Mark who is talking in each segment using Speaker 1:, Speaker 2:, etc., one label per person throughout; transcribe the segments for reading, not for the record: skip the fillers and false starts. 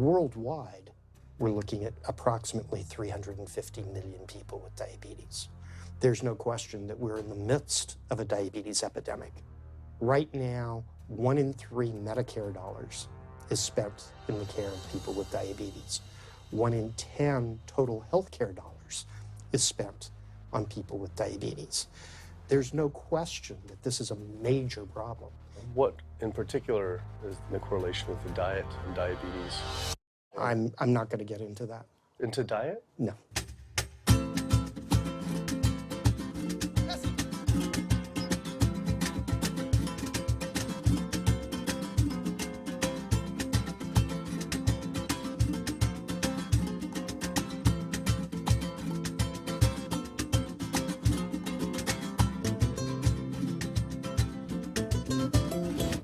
Speaker 1: Worldwide, we're looking at approximately 350 million people with diabetes. There's no question that we're in the midst of a diabetes epidemic. Right now, 1 in 3 Medicare dollars is spent in the care of people with diabetes. 1 in 10 total healthcare dollars is spent on people with diabetes. There's no question that this is a major problem.
Speaker 2: What in particular is the correlation with the diet and diabetes?
Speaker 1: I'm not going to get into that.
Speaker 2: Into diet?
Speaker 1: No.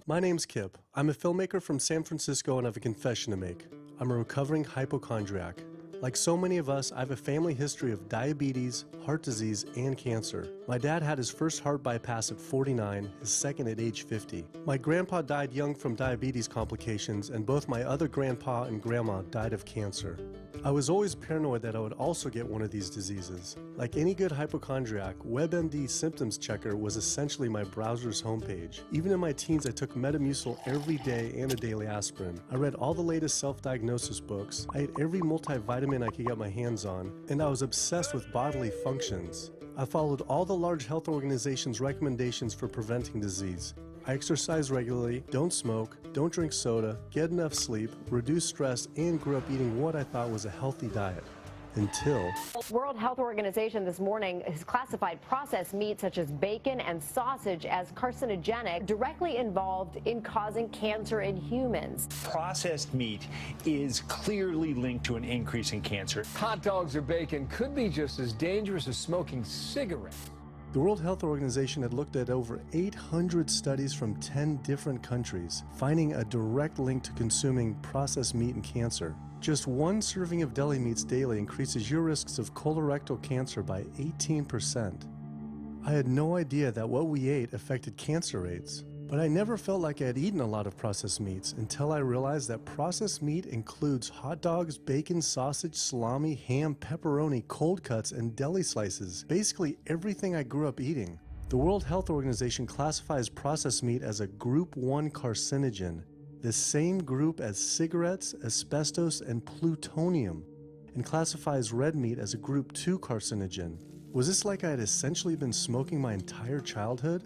Speaker 2: My name's Kip. I'm a filmmaker from San Francisco and I have a confession to make. I'm a recovering hypochondriac. Like so many of us, I have a family history of diabetes, heart disease, and cancer. My dad had his first heart bypass at 49, his second at age 50. My grandpa died young from diabetes complications, and both my other grandpa and grandma died of cancer. I was always paranoid that I would also get one of these diseases. Like any good hypochondriac, WebMD Symptoms Checker was essentially my browser's homepage. Even in my teens, I took Metamucil every day and a daily aspirin. I read all the latest self-diagnosis books. I ate every multivitamin I could get my hands on, and I was obsessed with bodily functions. I followed all the large health organizations' recommendations for preventing disease. I exercise regularly, don't smoke, don't drink soda, get enough sleep, reduce stress, and grew up eating what I thought was a healthy diet. Until...
Speaker 3: World Health Organization this morning has classified processed meat such as bacon and sausage as carcinogenic, directly involved in causing cancer in humans.
Speaker 4: Processed meat is clearly linked to an increase in cancer.
Speaker 5: Hot dogs or bacon could be just as dangerous as smoking cigarettes.
Speaker 2: The World Health Organization had looked at over 800 studies from 10 different countries, finding a direct link to consuming processed meat and cancer. Just one serving of deli meats daily increases your risks of colorectal cancer by 18%. I had no idea that what we ate affected cancer rates, but I never felt like I had eaten a lot of processed meats until I realized that processed meat includes hot dogs, bacon, sausage, salami, ham, pepperoni, cold cuts, and deli slices. Basically everything I grew up eating. The World Health Organization classifies processed meat as a Group 1 carcinogen, the same group as cigarettes, asbestos, and plutonium, and classifies red meat as a Group 2 carcinogen. Was this like I had essentially been smoking my entire childhood?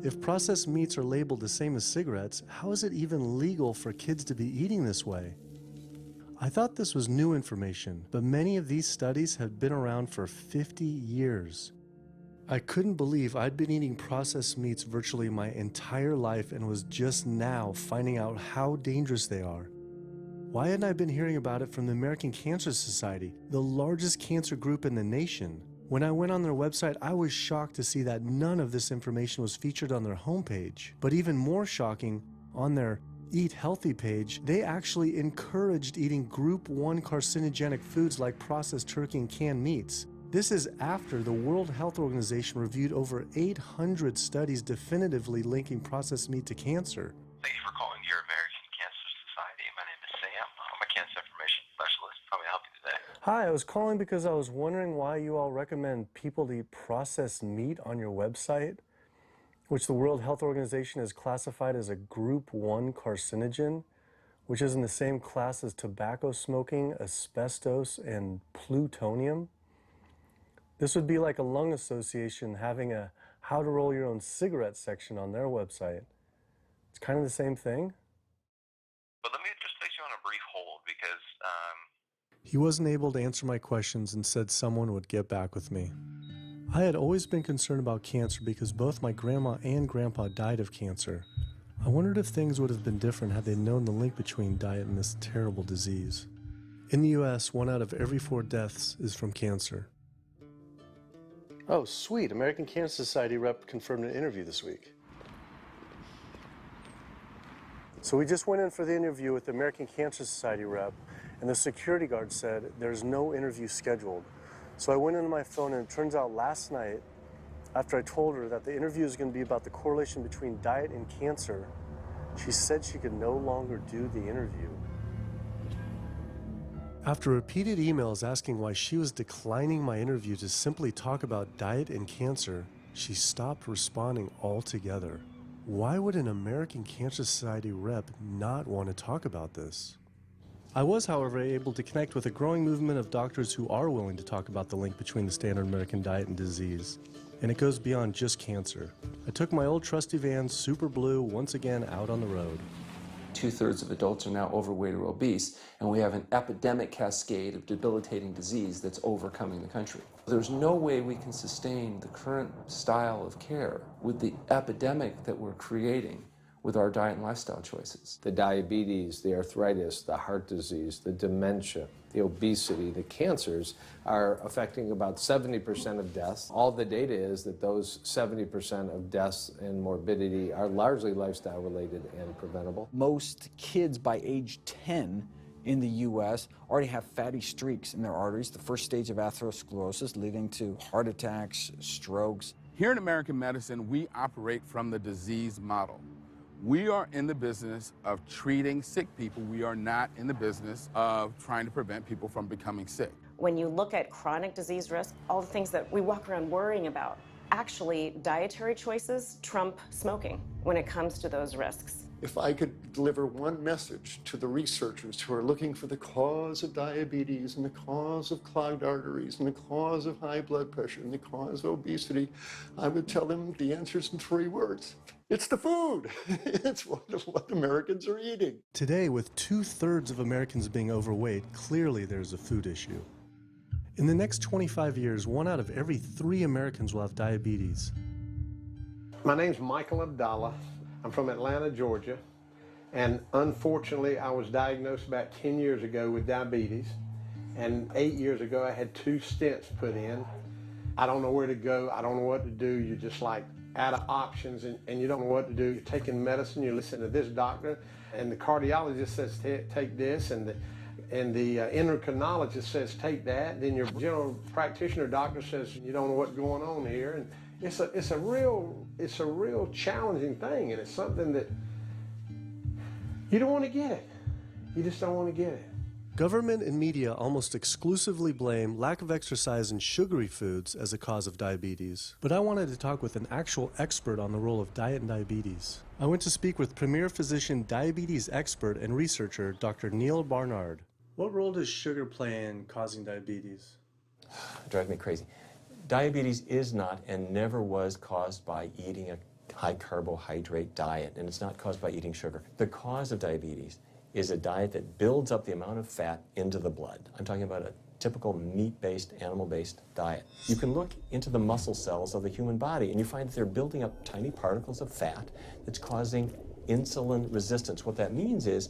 Speaker 2: If processed meats are labeled the same as cigarettes, how is it even legal for kids to be eating this way? I thought this was new information, but many of these studies have been around for 50 years. I couldn't believe I'd been eating processed meats virtually my entire life and was just now finding out how dangerous they are. Why hadn't I been hearing about it from the American Cancer Society, the largest cancer group in the nation? When I went on their website, I was shocked to see that none of this information was featured on their homepage. But even more shocking, on their Eat Healthy page, they actually encouraged eating Group 1 carcinogenic foods like processed turkey and canned meats. This is after the World Health Organization reviewed over 800 studies definitively linking processed meat to cancer.
Speaker 6: Thank you for calling your American Cancer Society. My name is Sam. I'm a cancer information specialist. How may I help you today?
Speaker 2: Hi, I was calling because I was wondering why you all recommend people to eat processed meat on your website, which the World Health Organization has classified as a Group 1 carcinogen, which is in the same class as tobacco smoking, asbestos, and plutonium. This would be like a lung association having a how to roll your own cigarette section on their website. It's kind of the same thing.
Speaker 6: But let me just place you on a brief hold because
Speaker 2: He wasn't able to answer my questions and said someone would get back with me. I had always been concerned about cancer because both my grandma and grandpa died of cancer. I wondered if things would have been different had they known the link between diet and this terrible disease. In the US, 1 out of every 4 deaths is from cancer. Oh, sweet. American Cancer Society rep confirmed an interview this week. So we just went in for the interview with the American Cancer Society rep, and the security guard said there's no interview scheduled. So I went into my phone, and it turns out last night, after I told her that the interview is going to be about the correlation between diet and cancer, she said she could no longer do the interview. After repeated emails asking why she was declining my interview to simply talk about diet and cancer, she stopped responding altogether. Why would an American Cancer Society rep not want to talk about this? I was, however, able to connect with a growing movement of doctors who are willing to talk about the link between the standard American diet and disease. And it goes beyond just cancer. I took my old trusty van, Super Blue, once again out on the road.
Speaker 7: 2/3 of adults are now overweight or obese, and we have an epidemic cascade of debilitating disease that's overcoming the country. There's no way we can sustain the current style of care with the epidemic that we're creating with our diet and lifestyle choices.
Speaker 8: The diabetes, the arthritis, the heart disease, the dementia, the obesity, the cancers are affecting about 70% of deaths. All the data is that those 70% of deaths and morbidity are largely lifestyle related and preventable.
Speaker 9: Most kids by age 10 in the U.S. already have fatty streaks in their arteries, the first stage of atherosclerosis leading to heart attacks, strokes.
Speaker 10: Here in American medicine, we operate from the disease model. We are in the business of treating sick people. We are not in the business of trying to prevent people from becoming sick.
Speaker 11: When you look at chronic disease risk, all the things that we walk around worrying about, actually dietary choices trump smoking when it comes to those risks.
Speaker 12: If I could deliver one message to the researchers who are looking for the cause of diabetes and the cause of clogged arteries and the cause of high blood pressure and the cause of obesity, I would tell them the answer's in 3 words. It's the food. It's what Americans are eating.
Speaker 2: Today, with 2/3 of Americans being overweight, clearly there's a food issue. In the next 25 years, 1 out of every 3 Americans will have diabetes.
Speaker 8: My name's Michael Abdallah. I'm from Atlanta, Georgia, and unfortunately I was diagnosed about 10 years ago with diabetes, and 8 years ago I had 2 stents put in. I don't know where to go, I don't know what to do. You're just like out of options, and you don't know what to do. You're taking medicine, you listen to this doctor, and the cardiologist says take this, and the endocrinologist says take that, then your general practitioner doctor says you don't know what's going on here. And it's a real challenging thing, and it's something that you don't want to get it. You just don't want to get it.
Speaker 2: Government and media almost exclusively blame lack of exercise and sugary foods as a cause of diabetes. But I wanted to talk with an actual expert on the role of diet and diabetes. I went to speak with premier physician, diabetes expert, and researcher, Dr. Neil Barnard. What role does sugar play in causing diabetes?
Speaker 13: It drives me crazy. Diabetes is not and never was caused by eating a high carbohydrate diet, and it's not caused by eating sugar. The cause of diabetes is a diet that builds up the amount of fat into the blood. I'm talking about a typical meat-based, animal-based diet. You can look into the muscle cells of the human body and you find that they're building up tiny particles of fat that's causing insulin resistance. What that means is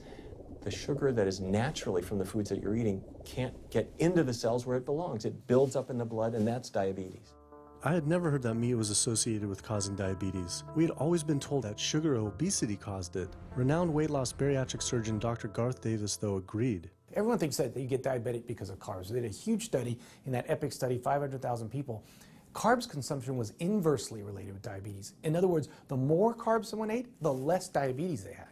Speaker 13: the sugar that is naturally from the foods that you're eating can't get into the cells where it belongs. It builds up in the blood, and that's diabetes.
Speaker 2: I had never heard that meat was associated with causing diabetes. We had always been told that sugar or obesity caused it. Renowned weight loss bariatric surgeon Dr. Garth Davis, though, agreed.
Speaker 14: Everyone thinks that you get diabetic because of carbs. They did a huge study in that EPIC study, 500,000 people. Carbs consumption was inversely related with diabetes. In other words, the more carbs someone ate, the less diabetes they had.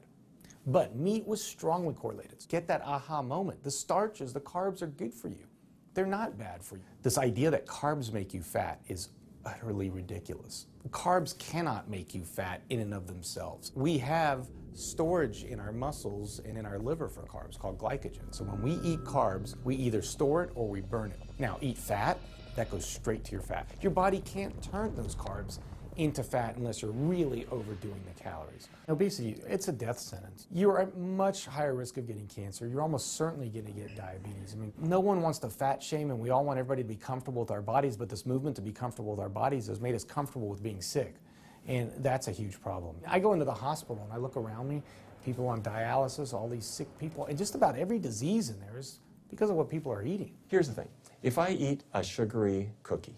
Speaker 14: But meat was strongly correlated. Get that aha moment. The starches, the carbs are good for you. They're not bad for you. This idea that carbs make you fat is utterly ridiculous. Carbs cannot make you fat in and of themselves. We have storage in our muscles and in our liver for carbs called glycogen. So when we eat carbs, we either store it or we burn it. Now, eat fat, that goes straight to your fat. Your body can't turn those carbs into fat unless you're really overdoing the calories. Obesity, it's a death sentence. You're at much higher risk of getting cancer. You're almost certainly going to get diabetes. I mean, no one wants to fat shame, and we all want everybody to be comfortable with our bodies, but this movement to be comfortable with our bodies has made us comfortable with being sick, and that's a huge problem. I go into the hospital and I look around me, people on dialysis, all these sick people, and just about every disease in there is because of what people are eating.
Speaker 13: Here's the thing. If I eat a sugary cookie,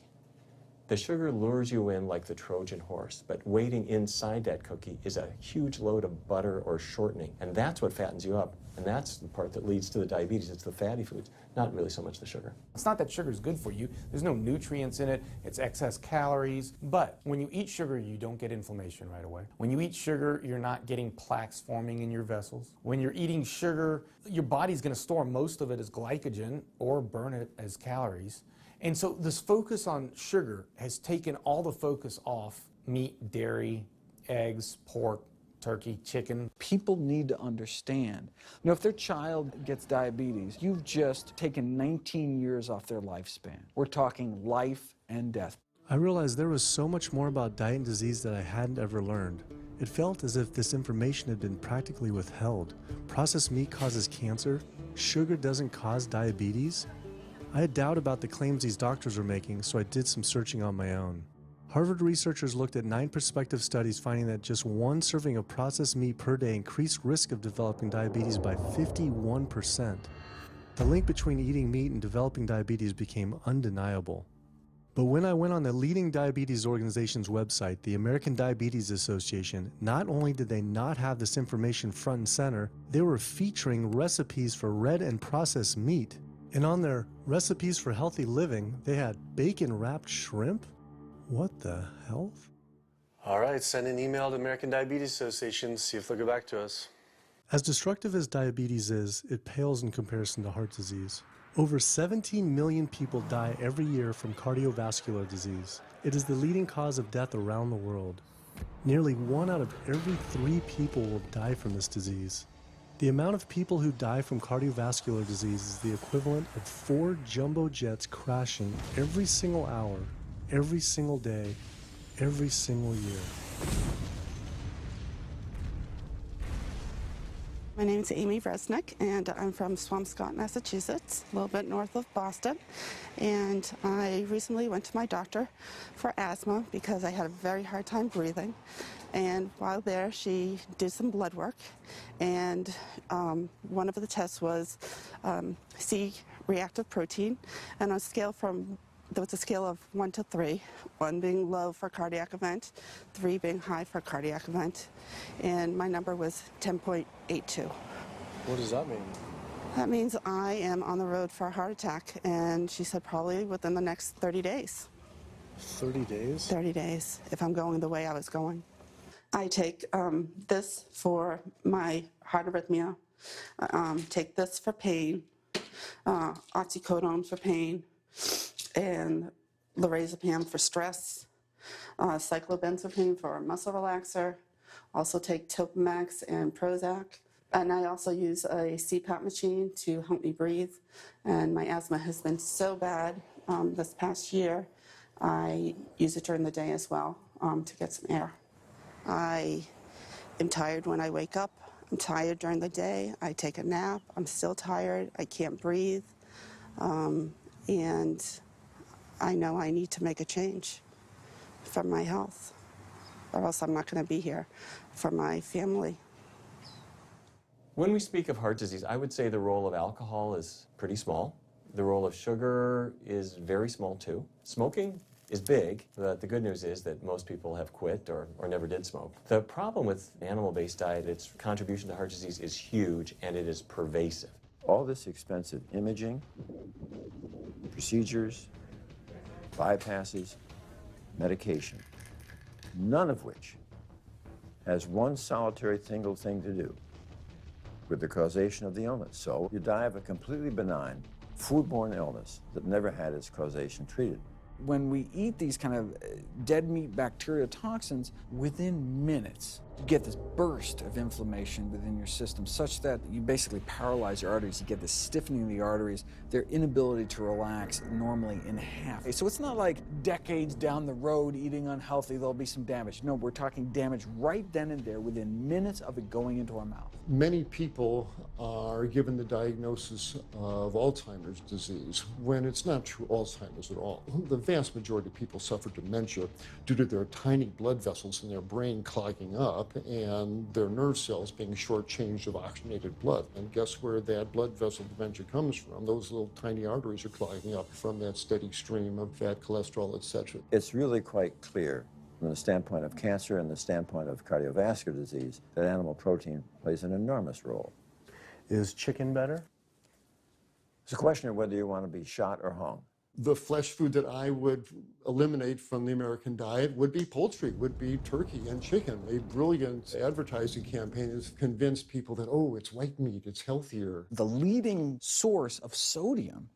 Speaker 13: The sugar lures you in like the Trojan horse, but waiting inside that cookie is a huge load of butter or shortening, and that's what fattens you up, and that's the part that leads to the diabetes. It's the fatty foods, not really so much the sugar.
Speaker 14: It's not that sugar is good for you. There's no nutrients in it. It's excess calories. But when you eat sugar, you don't get inflammation right away. When you eat sugar, you're not getting plaques forming in your vessels. When you're eating sugar, your body's going to store most of it as glycogen or burn it as calories. And so this focus on sugar has taken all the focus off meat, dairy, eggs, pork, turkey, chicken.
Speaker 9: People need to understand, you know, if their child gets diabetes, you've just taken 19 years off their lifespan. We're talking life and death.
Speaker 2: I realized there was so much more about diet and disease that I hadn't ever learned. It felt as if this information had been practically withheld. Processed meat causes cancer. Sugar doesn't cause diabetes. I had doubt about the claims these doctors were making, so I did some searching on my own. Harvard researchers looked at 9 prospective studies finding that just one serving of processed meat per day increased risk of developing diabetes by 51%. The link between eating meat and developing diabetes became undeniable. But when I went on the leading diabetes organization's website, the American Diabetes Association, not only did they not have this information front and center, they were featuring recipes for red and processed meat. And on their recipes for healthy living, they had bacon-wrapped shrimp? What the hell? All right, send an email to American Diabetes Association, see if they'll get back to us. As destructive as diabetes is, it pales in comparison to heart disease. Over 17 million people die every year from cardiovascular disease. It is the leading cause of death around the world. Nearly 1 out of every 3 people will die from this disease. The amount of people who die from cardiovascular disease is the equivalent of 4 jumbo jets crashing every single hour, every single day, every single year.
Speaker 15: My name is Amy Resnick, and I'm from Swampscott, Massachusetts, a little bit north of Boston. And I recently went to my doctor for asthma because I had a very hard time breathing. And while there, she did some blood work, and one of the tests was C-reactive protein, and on a scale from there was a scale of 1 to 3, 1 being low for cardiac event, 3 being high for cardiac event, and my number was 10.82.
Speaker 2: What does that mean?
Speaker 15: That means I am on the road for a heart attack, and she said probably within the next 30 days.
Speaker 2: 30 days?
Speaker 15: 30 days, if I'm going the way I was going. I take this for my heart arrhythmia, take this for pain, oxycodone for pain, and lorazepam for stress, cyclobenzaprine for a muscle relaxer, also take Topamax and Prozac, and I also use a CPAP machine to help me breathe, and my asthma has been so bad this past year, I use it during the day as well to get some air. I am tired when I wake up, I'm tired during the day, I take a nap, I'm still tired, I can't breathe, and I know I need to make a change for my health, or else I'm not going to be here for my family.
Speaker 13: When we speak of heart disease, I would say the role of alcohol is pretty small. The role of sugar is very small too. Smoking is big, but the good news is that most people have quit or never did smoke. The problem with animal-based diet, its contribution to heart disease is huge and it is pervasive.
Speaker 16: All this expensive imaging, procedures, bypasses, medication, none of which has one solitary single thing to do with the causation of the illness. So you die of a completely benign foodborne illness that never had its causation treated.
Speaker 9: When we eat these kind of dead meat bacteria toxins, within minutes, you get this burst of inflammation within your system such that you basically paralyze your arteries. You get this stiffening of the arteries, their inability to relax normally in half. So it's not like decades down the road eating unhealthy, there'll be some damage. No, we're talking damage right then and there within minutes of it going into our mouth.
Speaker 12: Many people are given the diagnosis of Alzheimer's disease when it's not true Alzheimer's at all. The vast majority of people suffer dementia due to their tiny blood vessels in their brain clogging up up and their nerve cells being shortchanged of oxygenated blood. And guess where that blood vessel dementia comes from? Those little tiny arteries are clogging up from that steady stream of fat, cholesterol, etc.
Speaker 16: It's really quite clear from the standpoint of cancer and the standpoint of cardiovascular disease that animal protein plays an enormous role.
Speaker 2: Is chicken better?
Speaker 16: It's a question of whether you want to be shot or hung.
Speaker 12: The flesh food that I would eliminate from the American diet would be poultry, would be turkey and chicken. A brilliant advertising campaign has convinced people that, oh, it's white meat, it's healthier.
Speaker 9: The leading source of sodium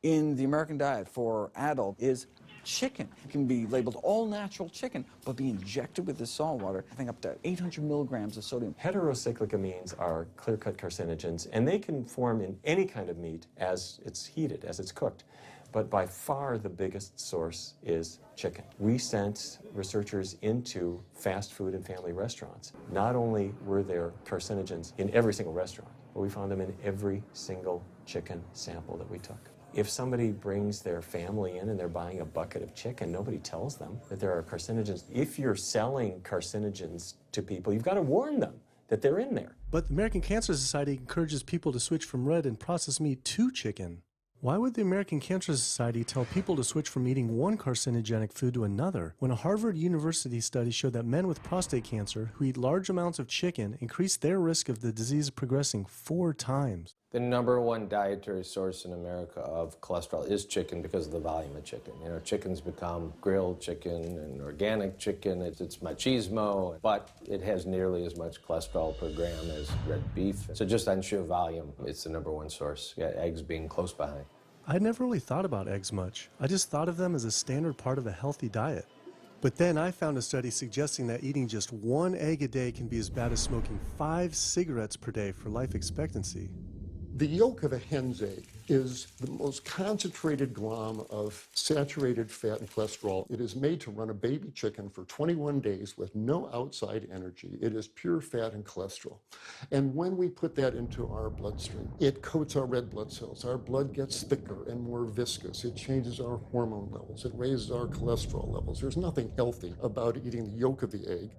Speaker 9: in the American diet for adult is chicken. It can be labeled all natural chicken, but be injected with this salt water, I think up to 800 milligrams of sodium.
Speaker 13: Heterocyclic amines are clear-cut carcinogens, and they can form in any kind of meat as it's heated, as it's cooked. But by far the biggest source is chicken. We sent researchers into fast food and family restaurants. Not only were there carcinogens in every single restaurant, but we found them in every single chicken sample that we took. If somebody brings their family in and they're buying a bucket of chicken, nobody tells them that there are carcinogens. If you're selling carcinogens to people, you've got to warn them that they're in there.
Speaker 2: But the American Cancer Society encourages people to switch from red and processed meat to chicken. Why would the American Cancer Society tell people to switch from eating one carcinogenic food to another when a Harvard University study showed that men with prostate cancer who eat large amounts of chicken increase their risk of the disease progressing 4 times?
Speaker 17: The #1 dietary source in America of cholesterol is chicken because of the volume of chicken. You know, chicken's become grilled chicken and organic chicken. It's machismo, but it has nearly as much cholesterol per gram as red beef. So just on sheer volume, it's the #1 source, eggs being close behind.
Speaker 2: I never really thought about eggs much. I just thought of them as a standard part of a healthy diet. But then I found a study suggesting that eating just 1 egg a day can be as bad as smoking 5 cigarettes per day for life expectancy.
Speaker 12: The yolk of a hen's egg is the most concentrated glom of saturated fat and cholesterol. It is made to run a baby chicken for 21 days with no outside energy. It is pure fat and cholesterol. And when we put that into our bloodstream, it coats our red blood cells. Our blood gets thicker and more viscous. It changes our hormone levels. It raises our cholesterol levels. There's nothing healthy about eating the yolk of the egg.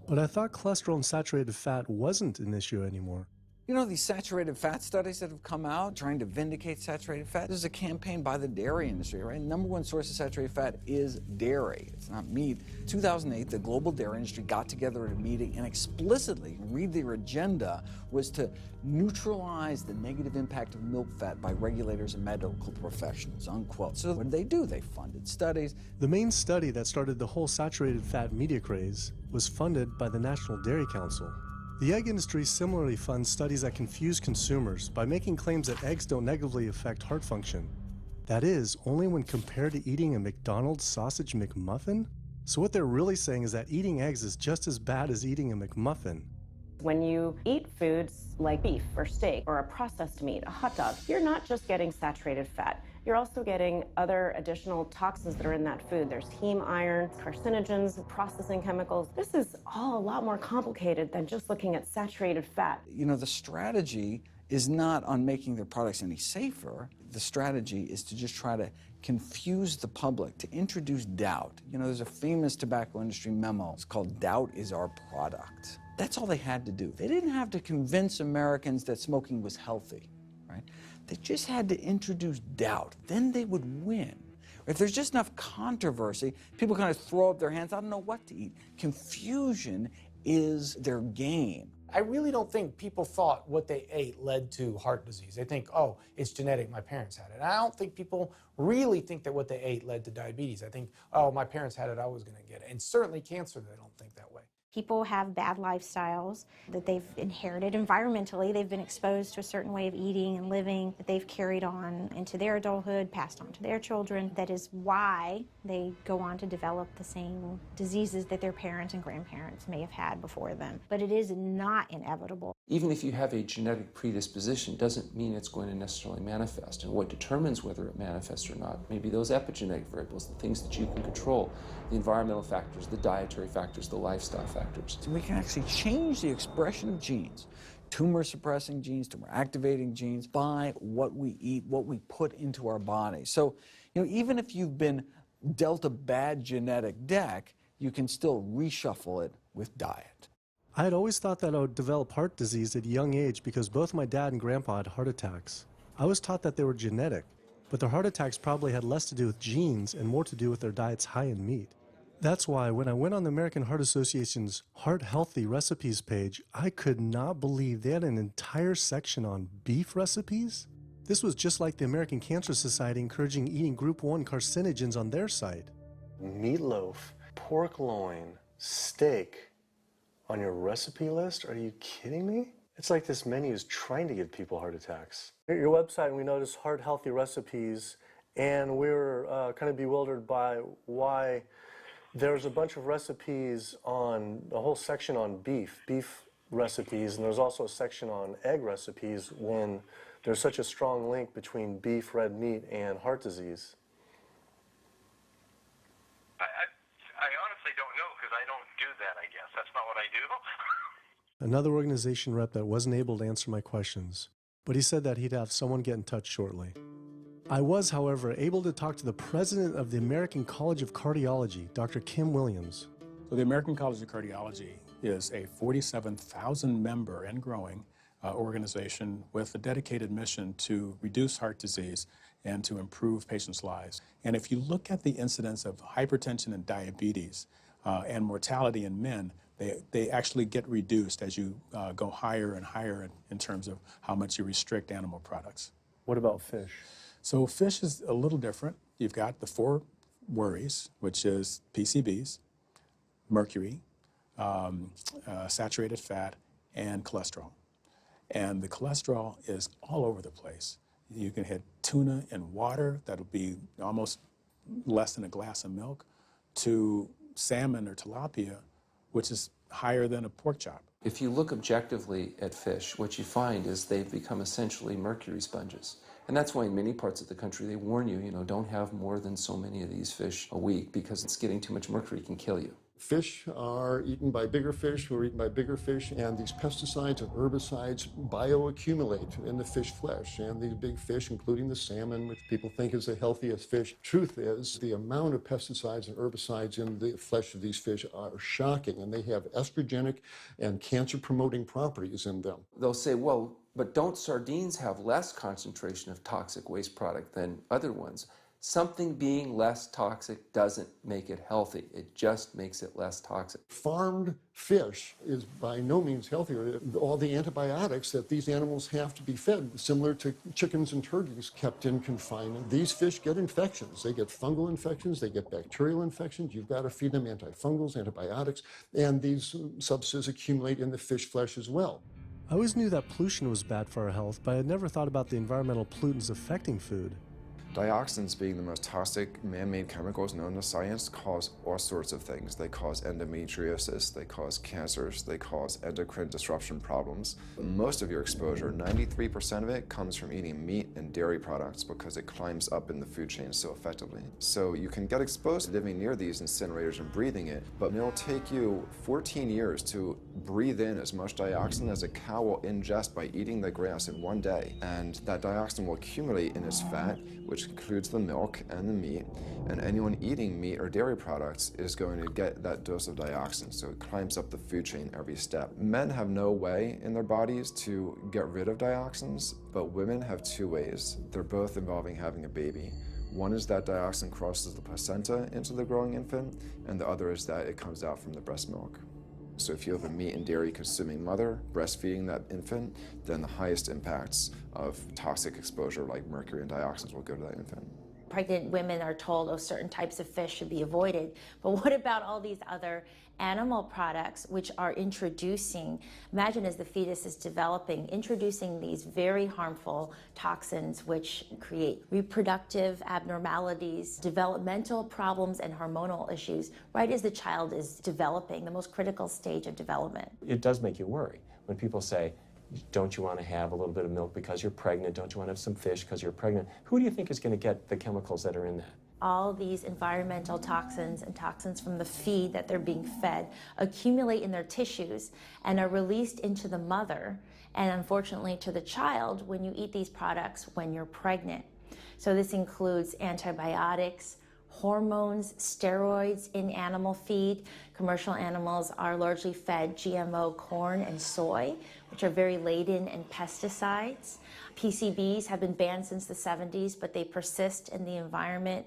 Speaker 2: But I thought cholesterol and saturated fat wasn't an issue anymore.
Speaker 9: You know, these saturated fat studies that have come out trying to vindicate saturated fat, this is a campaign by the dairy industry, right? #1 source of saturated fat is dairy. It's not meat. 2008, the global dairy industry got together at a meeting and explicitly, read their agenda, was to neutralize the negative impact of milk fat by regulators and medical professionals, unquote. So what did? They funded studies.
Speaker 2: The main study that started the whole saturated fat media craze was funded by the National Dairy Council. The egg industry similarly funds studies that confuse consumers by making claims that eggs don't negatively affect heart function. That is, only when compared to eating a McDonald's sausage McMuffin? So what they're really saying is that eating eggs is just as bad as eating a McMuffin.
Speaker 11: When you eat foods like beef or steak or a processed meat, a hot dog, you're not just getting saturated fat. You're also getting other additional toxins that are in that food. There's heme iron, carcinogens, processing chemicals. This is all a lot more complicated than just looking at saturated fat.
Speaker 9: You know, the strategy is not on making their products any safer. The strategy is to just try to confuse the public, to introduce doubt. You know, there's a famous tobacco industry memo. It's called "Doubt is Our Product." That's all they had to do. They didn't have to convince Americans that smoking was healthy, right? They just had to introduce doubt. Then they would win. If there's just enough controversy, people kind of throw up their hands, I don't know what to eat. Confusion is their game.
Speaker 14: I really don't think people thought what they ate led to heart disease. They think, oh, it's genetic, my parents had it. And I don't think people really think that what they ate led to diabetes. I think, oh, my parents had it, I was going to get it. And certainly cancer, they don't think that way.
Speaker 18: People have bad lifestyles that they've inherited environmentally. They've been exposed to a certain way of eating and living that they've carried on into their adulthood, passed on to their children. That is why they go on to develop the same diseases that their parents and grandparents may have had before them. But it is not inevitable.
Speaker 7: Even if you have a genetic predisposition, doesn't mean it's going to necessarily manifest. And what determines whether it manifests or not may be those epigenetic variables, the things that you can control, the environmental factors, the dietary factors, the lifestyle factors.
Speaker 9: So we can actually change the expression of genes, tumor-suppressing genes, tumor-activating genes, by what we eat, what we put into our body. So, you know, even if you've been dealt a bad genetic deck, you can still reshuffle it with diet.
Speaker 2: I had always thought that I would develop heart disease at a young age because both my dad and grandpa had heart attacks. I was taught that they were genetic, but their heart attacks probably had less to do with genes and more to do with their diets high in meat. That's why when I went on the American Heart Association's Heart Healthy Recipes page, I could not believe they had an entire section on beef recipes. This was just like the American Cancer Society encouraging eating Group 1 carcinogens on their site.
Speaker 19: Meatloaf, pork loin, steak on your recipe list? Are you kidding me? It's like this menu is trying to give people heart attacks. At your website, we noticed Heart Healthy Recipes, and we were kind of bewildered by why there's a bunch of recipes on, a whole section on beef recipes, and there's also a section on egg recipes when there's such a strong link between beef, red meat, and heart disease.
Speaker 6: I honestly don't know because I don't do that, I guess. That's not what I do.
Speaker 2: Another organization rep that wasn't able to answer my questions, but he said that he'd have someone get in touch shortly. I was, however, able to talk to the president of the American College of Cardiology, Dr. Kim Williams.
Speaker 20: So the American College of Cardiology is a 47,000 member and growing organization with a dedicated mission to reduce heart disease and to improve patients' lives. And if you look at the incidence of hypertension and diabetes and mortality in men, they actually get reduced as you go higher and higher in terms of how much you restrict animal products.
Speaker 19: What about fish?
Speaker 20: So fish is a little different. You've got the 4 worries, which is PCBs, mercury, saturated fat, and cholesterol. And the cholesterol is all over the place. You can hit tuna in water, that'll be almost less than a glass of milk, to salmon or tilapia, which is higher than a pork chop.
Speaker 7: If you look objectively at fish, what you find is they've become essentially mercury sponges. And that's why in many parts of the country they warn you, don't have more than so many of these fish a week because it's getting too much mercury can kill you.
Speaker 12: Fish are eaten by bigger fish who are eaten by bigger fish, and these pesticides and herbicides bioaccumulate in the fish flesh. And these big fish, including the salmon, which people think is the healthiest fish, truth is the amount of pesticides and herbicides in the flesh of these fish are shocking, and they have estrogenic and cancer-promoting properties in them.
Speaker 7: They'll say, well, but don't sardines have less concentration of toxic waste product than other ones? Something being less toxic doesn't make it healthy. It just makes it less toxic.
Speaker 12: Farmed fish is by no means healthier. All the antibiotics that these animals have to be fed, similar to chickens and turkeys kept in confinement. These fish get infections. They get fungal infections, they get bacterial infections. You've got to feed them antifungals, antibiotics, and these substances accumulate in the fish flesh as well.
Speaker 2: I always knew that pollution was bad for our health, but I had never thought about the environmental pollutants affecting food.
Speaker 21: Dioxins, being the most toxic man-made chemicals known to science, cause all sorts of things. They cause endometriosis, they cause cancers, they cause endocrine disruption problems. Most of your exposure, 93% of it, comes from eating meat and dairy products because it climbs up in the food chain so effectively. So you can get exposed to living near these incinerators and breathing it, but it'll take you 14 years to breathe in as much dioxin as a cow will ingest by eating the grass in one day. And that dioxin will accumulate in its fat, which includes the milk and the meat, and anyone eating meat or dairy products is going to get that dose of dioxin, so it climbs up the food chain every step. Men have no way in their bodies to get rid of dioxins, but women have 2 ways. They're both involving having a baby. One is that dioxin crosses the placenta into the growing infant, and the other is that it comes out from the breast milk. So if you have a meat and dairy consuming mother breastfeeding that infant, then the highest impacts of toxic exposure like mercury and dioxins will go to that infant.
Speaker 22: Pregnant women are told, oh, certain types of fish should be avoided. But what about all these other animal products which are introducing, imagine as the fetus is developing, introducing these very harmful toxins which create reproductive abnormalities, developmental problems, and hormonal issues right as the child is developing, the most critical stage of development.
Speaker 13: It does make you worry when people say, don't you want to have a little bit of milk because you're pregnant? Don't you want to have some fish because you're pregnant? Who do you think is going to get the chemicals that are in that?
Speaker 22: All these environmental toxins and toxins from the feed that they're being fed accumulate in their tissues and are released into the mother and unfortunately to the child when you eat these products when you're pregnant. So this includes antibiotics, hormones, steroids in animal feed. Commercial animals are largely fed GMO corn and soy, which are very laden in pesticides. PCBs have been banned since the 70s, but they persist in the environment.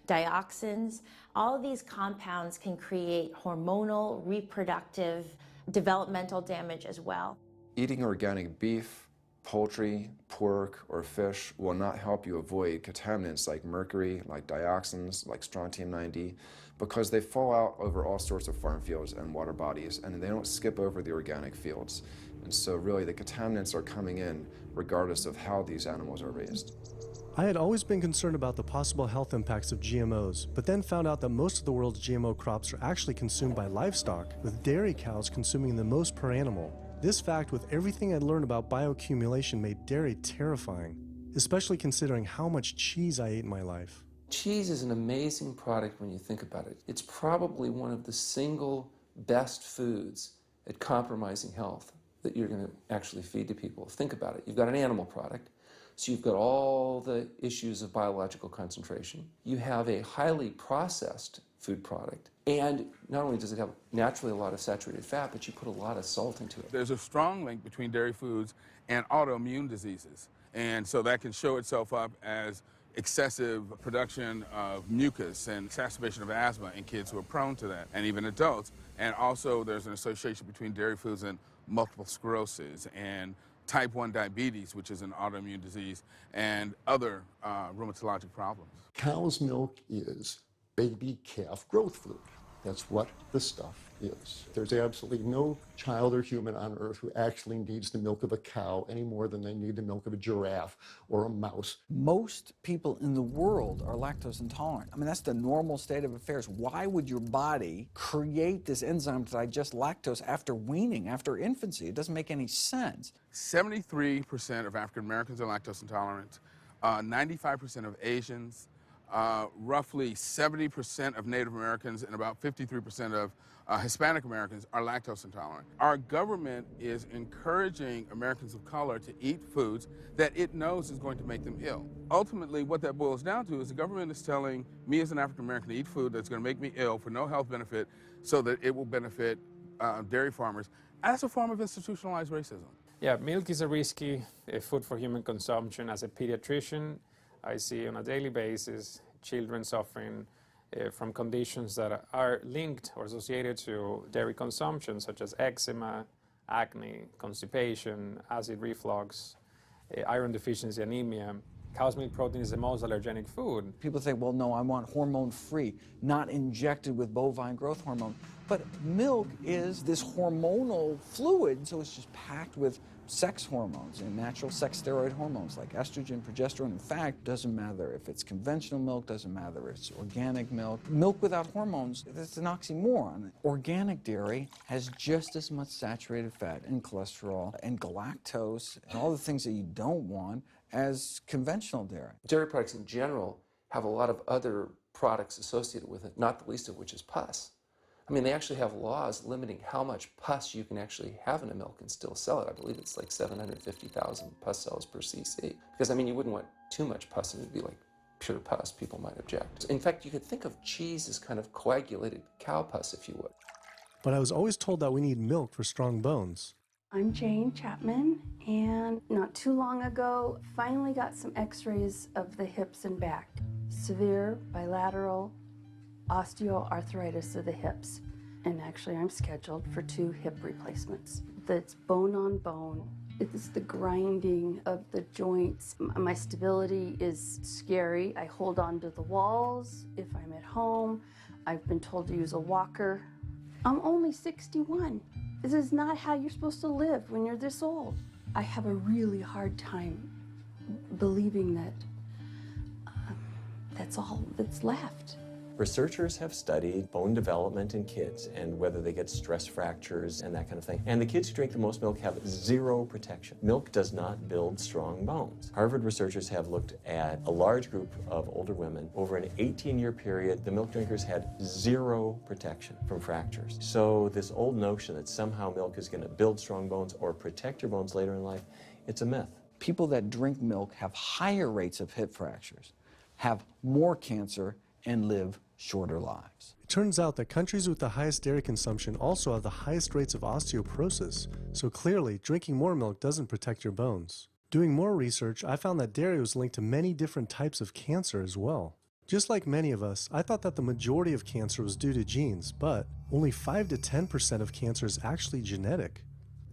Speaker 22: Dioxins, all of these compounds can create hormonal, reproductive, developmental damage as well.
Speaker 21: Eating organic beef, poultry, pork, or fish will not help you avoid contaminants like mercury, like dioxins, like strontium-90, because they fall out over all sorts of farm fields and water bodies, and they don't skip over the organic fields. And so really the contaminants are coming in regardless of how these animals are raised.
Speaker 2: I had always been concerned about the possible health impacts of GMOs, but then found out that most of the world's GMO crops are actually consumed by livestock, with dairy cows consuming the most per animal. This fact, with everything I'd learned about bioaccumulation, made dairy terrifying, especially considering how much cheese I ate in my life.
Speaker 7: Cheese is an amazing product when you think about it. It's probably one of the single best foods at compromising health that you're going to actually feed to people. Think about it. You've got an animal product, so you've got all the issues of biological concentration. You have a highly processed food product, and not only does it have naturally a lot of saturated fat, but you put a lot of salt into it.
Speaker 10: There's a strong link between dairy foods and autoimmune diseases, and so that can show itself up as excessive production of mucus and exacerbation of asthma in kids who are prone to that, and even adults. And also there's an association between dairy foods and multiple sclerosis and type 1 diabetes, which is an autoimmune disease, and other rheumatologic problems.
Speaker 12: Cow's milk is baby calf growth fluid. That's what the stuff is. There's absolutely no child or human on earth who actually needs the milk of a cow any more than they need the milk of a giraffe or a mouse.
Speaker 9: Most people in the world are lactose intolerant. I mean, that's the normal state of affairs. Why would your body create this enzyme to digest lactose after weaning, after infancy? It doesn't make any sense.
Speaker 10: 73% of African Americans are lactose intolerant, 95% of Asians, roughly 70% of Native Americans, and about 53% of Hispanic Americans are lactose intolerant. Our government is encouraging Americans of color to eat foods that it knows is going to make them ill. Ultimately, what that boils down to is the government is telling me as an African American to eat food that's going to make me ill for no health benefit so that it will benefit dairy farmers as a form of institutionalized racism.
Speaker 1: Yeah, milk is a risky food for human consumption. As a pediatrician, I see on a daily basis children suffering from conditions that are linked or associated to dairy consumption, such as eczema, acne, constipation, acid reflux, iron deficiency, anemia. Cow's milk protein is the most allergenic food.
Speaker 9: People say, well, no, I want hormone-free, not injected with bovine growth hormone. But milk is this hormonal fluid, so it's just packed with sex hormones and natural sex steroid hormones like estrogen, progesterone. In fact, doesn't matter if it's conventional milk, doesn't matter if it's organic milk. Milk without hormones, it's an oxymoron. Organic dairy has just as much saturated fat and cholesterol and galactose and all the things that you don't want as conventional dairy.
Speaker 7: Dairy products in general have a lot of other products associated with it, not the least of which is pus. I mean, they actually have laws limiting how much pus you can actually have in a milk and still sell it. I believe it's like 750,000 pus cells per cc. Because, I mean, you wouldn't want too much pus and it would be like pure pus. People might object. In fact, you could think of cheese as kind of coagulated cow pus, if you would.
Speaker 2: But I was always told that we need milk for strong bones.
Speaker 3: I'm Jane Chapman, and not too long ago, finally got some x-rays of the hips and back. Severe bilateral osteoarthritis of the hips. And actually, I'm scheduled for 2 hip replacements. That's bone on bone. It's the grinding of the joints. My stability is scary. I hold on to the walls if I'm at home. I've been told to use a walker. I'm only 61. This is not how you're supposed to live when you're this old. I have a really hard time believing that that's all that's left.
Speaker 13: Researchers have studied bone development in kids and whether they get stress fractures and that kind of thing. And the kids who drink the most milk have 0 protection. Milk does not build strong bones. Harvard researchers have looked at a large group of older women. Over an 18-year period, the milk drinkers had 0 protection from fractures. So this old notion that somehow milk is going to build strong bones or protect your bones later in life, it's a myth.
Speaker 9: People that drink milk have higher rates of hip fractures, have more cancer, and live shorter lives.
Speaker 2: It turns out that countries with the highest dairy consumption also have the highest rates of osteoporosis, so clearly drinking more milk doesn't protect your bones. Doing more research, I found that dairy was linked to many different types of cancer as well. Just like many of us, I thought that the majority of cancer was due to genes, but only 5 to 10% of cancer is actually genetic.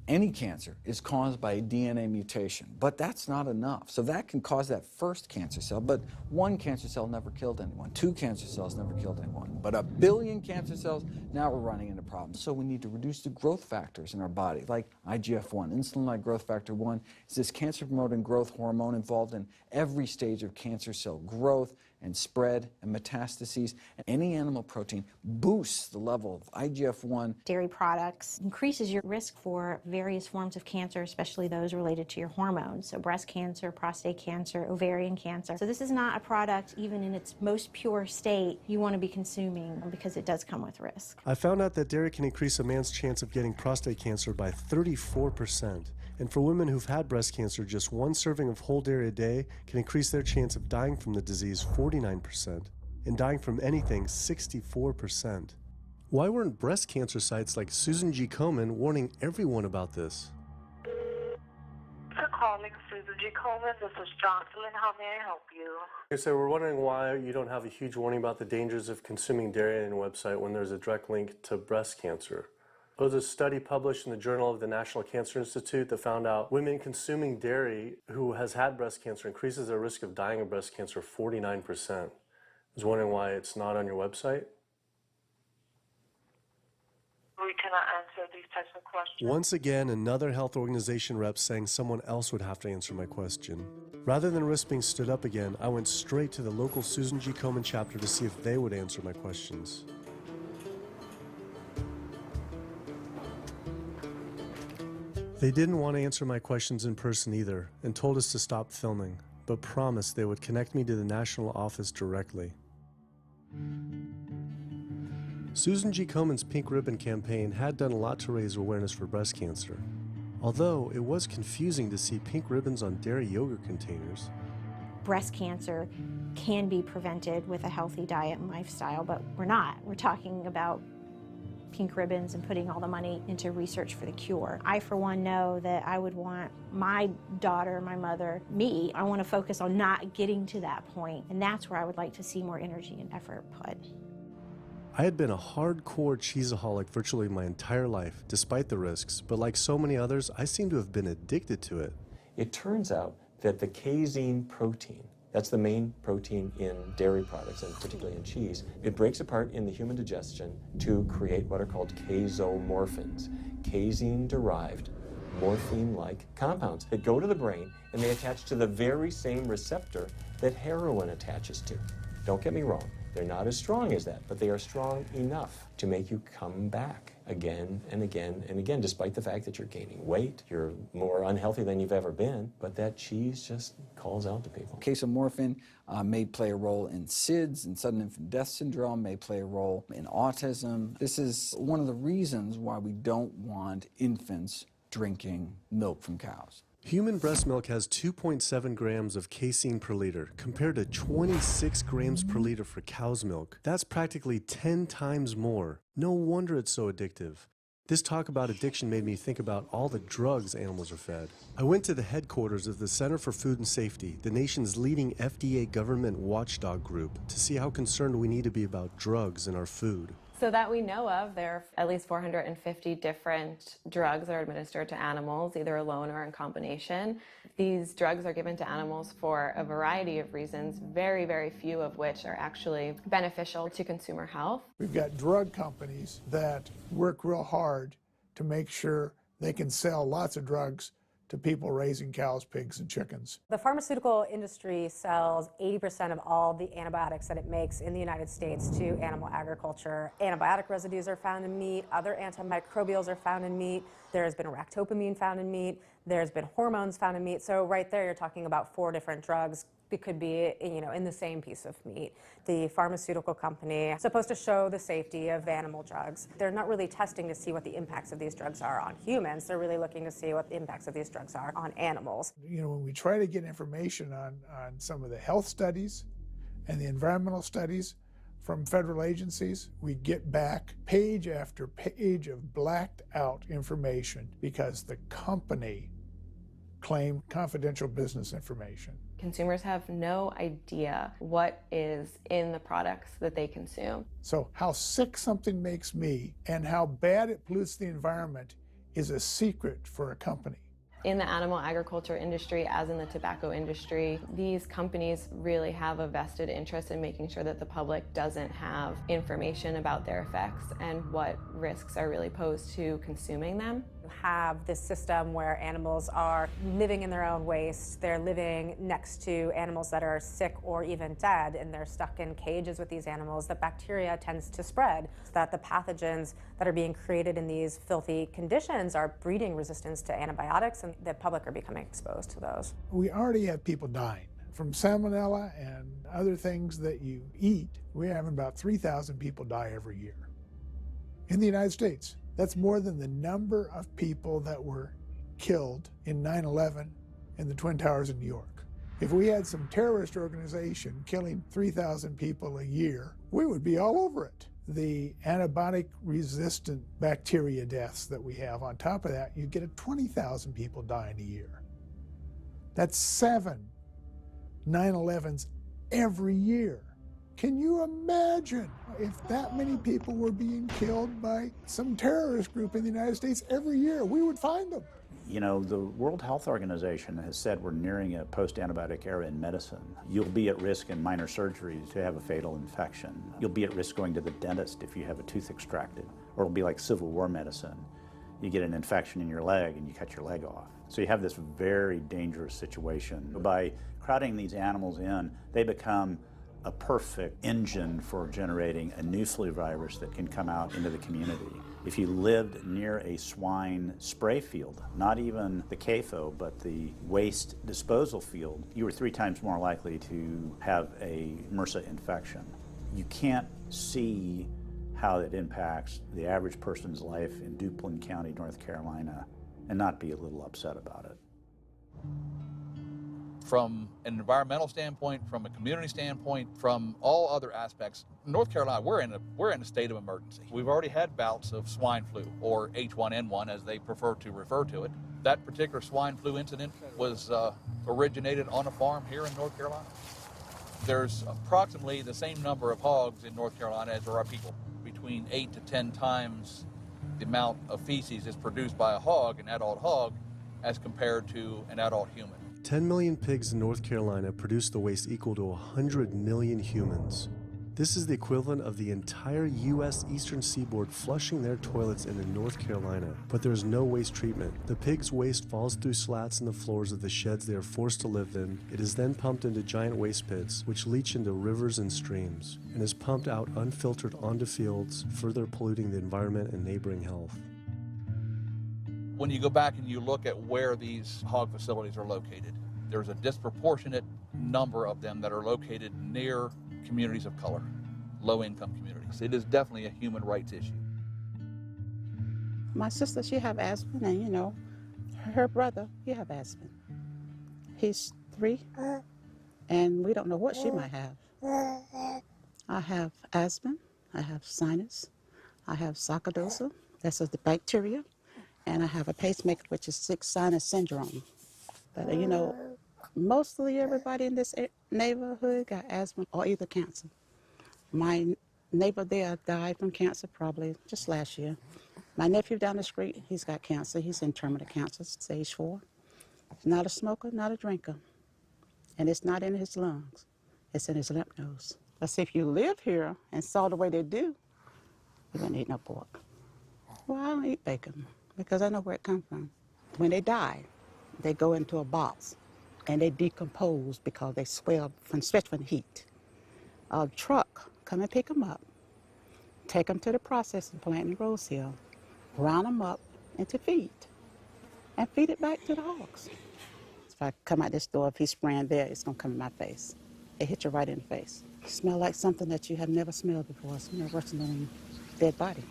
Speaker 9: Any cancer is caused by a DNA mutation, but that's not enough. So that can cause that first cancer cell, but one cancer cell never killed anyone. 2 cancer cells never killed anyone. But 1 billion cancer cells, now we're running into problems. So we need to reduce the growth factors in our body, like IGF-1. Insulin-like growth factor 1 is this cancer-promoting growth hormone involved in every stage of cancer cell growth and spread and metastases. Any animal protein boosts the level of IGF-1.
Speaker 18: Dairy products increases your risk for various forms of cancer, especially those related to your hormones. So breast cancer, prostate cancer, ovarian cancer. So this is not a product, even in its most pure state, you want to be consuming because it does come with risk.
Speaker 2: I found out that dairy can increase a man's chance of getting prostate cancer by 34%. And for women who've had breast cancer, just 1 serving of whole dairy a day can increase their chance of dying from the disease 49%, and dying from anything 64%. Why weren't breast cancer sites like Susan G. Komen warning everyone about this?
Speaker 4: For calling Susan G. Komen, this is Jocelyn. How may I help you?
Speaker 19: So we're wondering why you don't have a huge warning about the dangers of consuming dairy on your website when there's a direct link to breast cancer. There was a study published in the Journal of the National Cancer Institute that found out women consuming dairy who has had breast cancer increases their risk of dying of breast cancer 49%. I was wondering why it's not on your website.
Speaker 4: We cannot answer these types of questions.
Speaker 2: Once again, another health organization rep saying someone else would have to answer my question. Rather than risk being stood up again, I went straight to the local Susan G. Komen chapter to see if they would answer my questions. They didn't want to answer my questions in person either, and told us to stop filming, but promised they would connect me to the national office directly. Susan G. Komen's Pink Ribbon campaign had done a lot to raise awareness for breast cancer, although it was confusing to see pink ribbons on dairy yogurt containers.
Speaker 18: Breast cancer can be prevented with a healthy diet and lifestyle, but we're not. We're talking about pink ribbons and putting all the money into research for the cure. I, for one, know that I would want my daughter, my mother, me, I want to focus on not getting to that point, and that's where I would like to see more energy and effort put.
Speaker 2: I had been a hardcore cheeseaholic virtually my entire life, despite the risks, but like so many others, I seem to have been addicted to it.
Speaker 13: It turns out that the casein protein, that's the main protein in dairy products, and particularly in cheese, it breaks apart in the human digestion to create what are called casomorphins, casein-derived morphine-like compounds that go to the brain, and they attach to the very same receptor that heroin attaches to. Don't get me wrong, they're not as strong as that, but they are strong enough to make you come back again and again and again, despite the fact that you're gaining weight, you're more unhealthy than you've ever been, but that cheese just calls out to people.
Speaker 9: Casomorphin may play a role in SIDS, and sudden infant death syndrome, may play a role in autism. This is one of the reasons why we don't want infants drinking milk from cows.
Speaker 2: Human breast milk has 2.7 grams of casein per liter, compared to 26 grams per liter for cow's milk. That's practically 10 times more. No wonder it's so addictive. This talk about addiction made me think about all the drugs animals are fed. I went to the headquarters of the Center for Food and Safety, the nation's leading FDA government watchdog group, to see how concerned we need to be about drugs in our food.
Speaker 5: So that we know of, there are at least 450 different drugs that are administered to animals, either alone or in combination. These drugs are given to animals for a variety of reasons, very, very few of which are actually beneficial to consumer health.
Speaker 23: We've got drug companies that work real hard to make sure they can sell lots of drugs to people raising cows, pigs, and chickens.
Speaker 24: The pharmaceutical industry sells 80% of all the antibiotics that it makes in the United States to animal agriculture. Antibiotic residues are found in meat, other antimicrobials are found in meat, there's been ractopamine found in meat, there's been hormones found in meat. So right there you're talking about 4 different drugs. It could be, in the same piece of meat. The pharmaceutical company is supposed to show the safety of animal drugs. They're not really testing to see what the impacts of these drugs are on humans. They're really looking to see what the impacts of these drugs are on animals.
Speaker 23: When we try to get information on some of the health studies and the environmental studies, from federal agencies, we get back page after page of blacked out information because the company claimed confidential business information.
Speaker 5: Consumers have no idea what is in the products that they consume.
Speaker 23: So how sick something makes me and how bad it pollutes the environment is a secret for a company.
Speaker 5: In the animal agriculture industry, as in the tobacco industry, these companies really have a vested interest in making sure that the public doesn't have information about their effects and what risks are really posed to consuming them.
Speaker 24: You have this system where animals are living in their own waste. They're living next to animals that are sick or even dead, and they're stuck in cages with these animals. The bacteria tends to spread, so that the pathogens that are being created in these filthy conditions are breeding resistance to antibiotics, and the public are becoming exposed to those.
Speaker 23: We already have people dying from salmonella and other things that you eat. We're having about 3,000 people die every year in the United States. That's more than the number of people that were killed in 9/11 in the Twin Towers in New York. If we had some terrorist organization killing 3,000 people a year, we would be all over it. The antibiotic-resistant bacteria deaths that we have, on top of that, you get 20,000 people dying a year. That's 7 9/11s every year. Can you imagine if that many people were being killed by some terrorist group in the United States every year? We would find them.
Speaker 8: You know, the World Health Organization has said we're nearing a post-antibiotic era in medicine. You'll be at risk in minor surgeries to have a fatal infection. You'll be at risk going to the dentist if you have a tooth extracted. Or it'll be like Civil War medicine. You get an infection in your leg and you cut your leg off. So you have this very dangerous situation. By crowding these animals in, they become a perfect engine for generating a new flu virus that can come out into the community. If you lived near a swine spray field, not even the CAFO, but the waste disposal field, you were 3 times more likely to have a MRSA infection. You can't see how it impacts the average person's life in Duplin County, North Carolina, and not be a little upset about it.
Speaker 15: From an environmental standpoint, from a community standpoint, from all other aspects, North Carolina, we're in a state of emergency. We've already had bouts of swine flu, or H1N1 as they prefer to refer to it. That particular swine flu incident was originated on a farm here in North Carolina. There's approximately the same number of hogs in North Carolina as there are people. Between 8 to 10 times the amount of feces is produced by a hog, an adult hog, as compared to an adult human.
Speaker 2: 10 million pigs in North Carolina produce the waste equal to 100 million humans. This is the equivalent of the entire U.S. Eastern Seaboard flushing their toilets into North Carolina, but there is no waste treatment. The pigs' waste falls through slats in the floors of the sheds they are forced to live in. It is then pumped into giant waste pits, which leach into rivers and streams, and is pumped out unfiltered onto fields, further polluting the environment and neighboring health.
Speaker 15: When you go back and you look at where these hog facilities are located, there's a disproportionate number of them that are located near communities of color, low-income communities. It is definitely a human rights issue.
Speaker 16: My sister, she have asthma, and you know, her brother, he have asthma. He's 3, and we don't know what she might have. I have asthma, I have sinus, I have sarcoidosis, that's the bacteria, and I have a pacemaker, which is 6 sinus syndrome. But you know, mostly everybody in this neighborhood got asthma or either cancer. My neighbor there died from cancer probably just last year. My nephew down the street, he's got cancer. He's in terminal cancer, stage 4. He's not a smoker, not a drinker. And it's not in his lungs. It's in his lymph nodes. But see, if you live here and saw the way they do, you wouldn't eat no pork. Well, I don't eat bacon because I know where it comes from. When they die, they go into a box and they decompose because they swell from the heat. A truck come and pick them up, take them to the processing plant in Rose Hill, round them up into feed, and feed it back to the hogs. If I come out this door, if he's spraying there, it's gonna come in my face. It hit you right in the face. It smells like something that you have never smelled before. It smells worse than a dead body.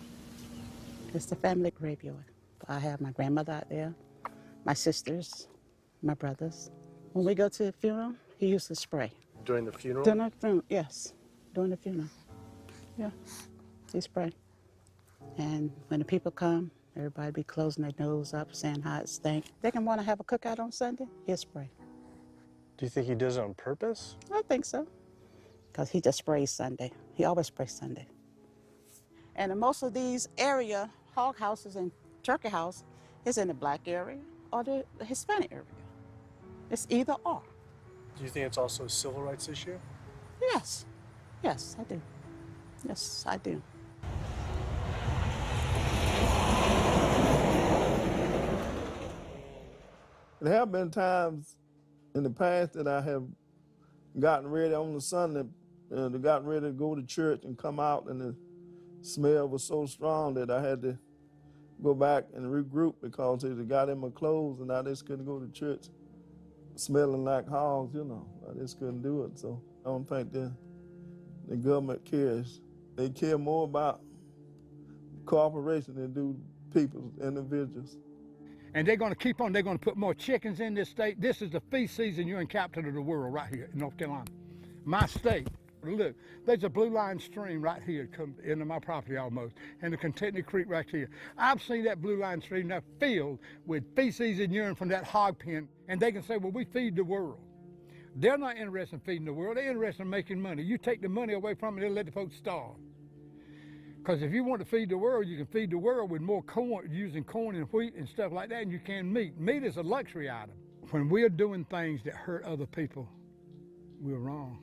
Speaker 16: It's the family graveyard. I have my grandmother out there, my sisters, my brothers. When we go to the funeral, he used to spray.
Speaker 19: During the funeral?
Speaker 16: During the funeral, yes. During the funeral. Yeah, he spray. And when the people come, everybody be closing their nose up, saying how it stink. They can want to have a cookout on Sunday, he'll spray.
Speaker 19: Do you think he does it on purpose?
Speaker 16: I think so, because he just sprays Sunday. He always sprays Sunday. And in most of these area hog houses and turkey house is in the black area or the Hispanic area. It's either or.
Speaker 19: Do you think it's also a civil rights issue?
Speaker 16: Yes, yes, I do. Yes, I do.
Speaker 6: There have been times in the past that I have gotten ready on the Sunday, gotten ready to go to church and come out, and the smell was so strong that I had to go back and regroup because it got in my clothes and I just couldn't go to church smelling like hogs, you know. I just couldn't do it. So I don't think the government cares. They care more about cooperation than do people, individuals.
Speaker 11: And they're going to keep on. They're going to put more chickens in this state. This is the feast season. You're in capital of the world right here in North Carolina. My state. Look, there's a blue line stream right here come into my property almost, and the Contentney Creek right here. I've seen that blue line stream now filled with feces and urine from that hog pen, and they can say, well, we feed the world. They're not interested in feeding the world. They're interested in making money. You take the money away from it, they'll let the folks starve. Because if you want to feed the world, you can feed the world with more corn, using corn and wheat and stuff like that, and you can meat. Meat is a luxury item. When we're doing things that hurt other people, we're wrong.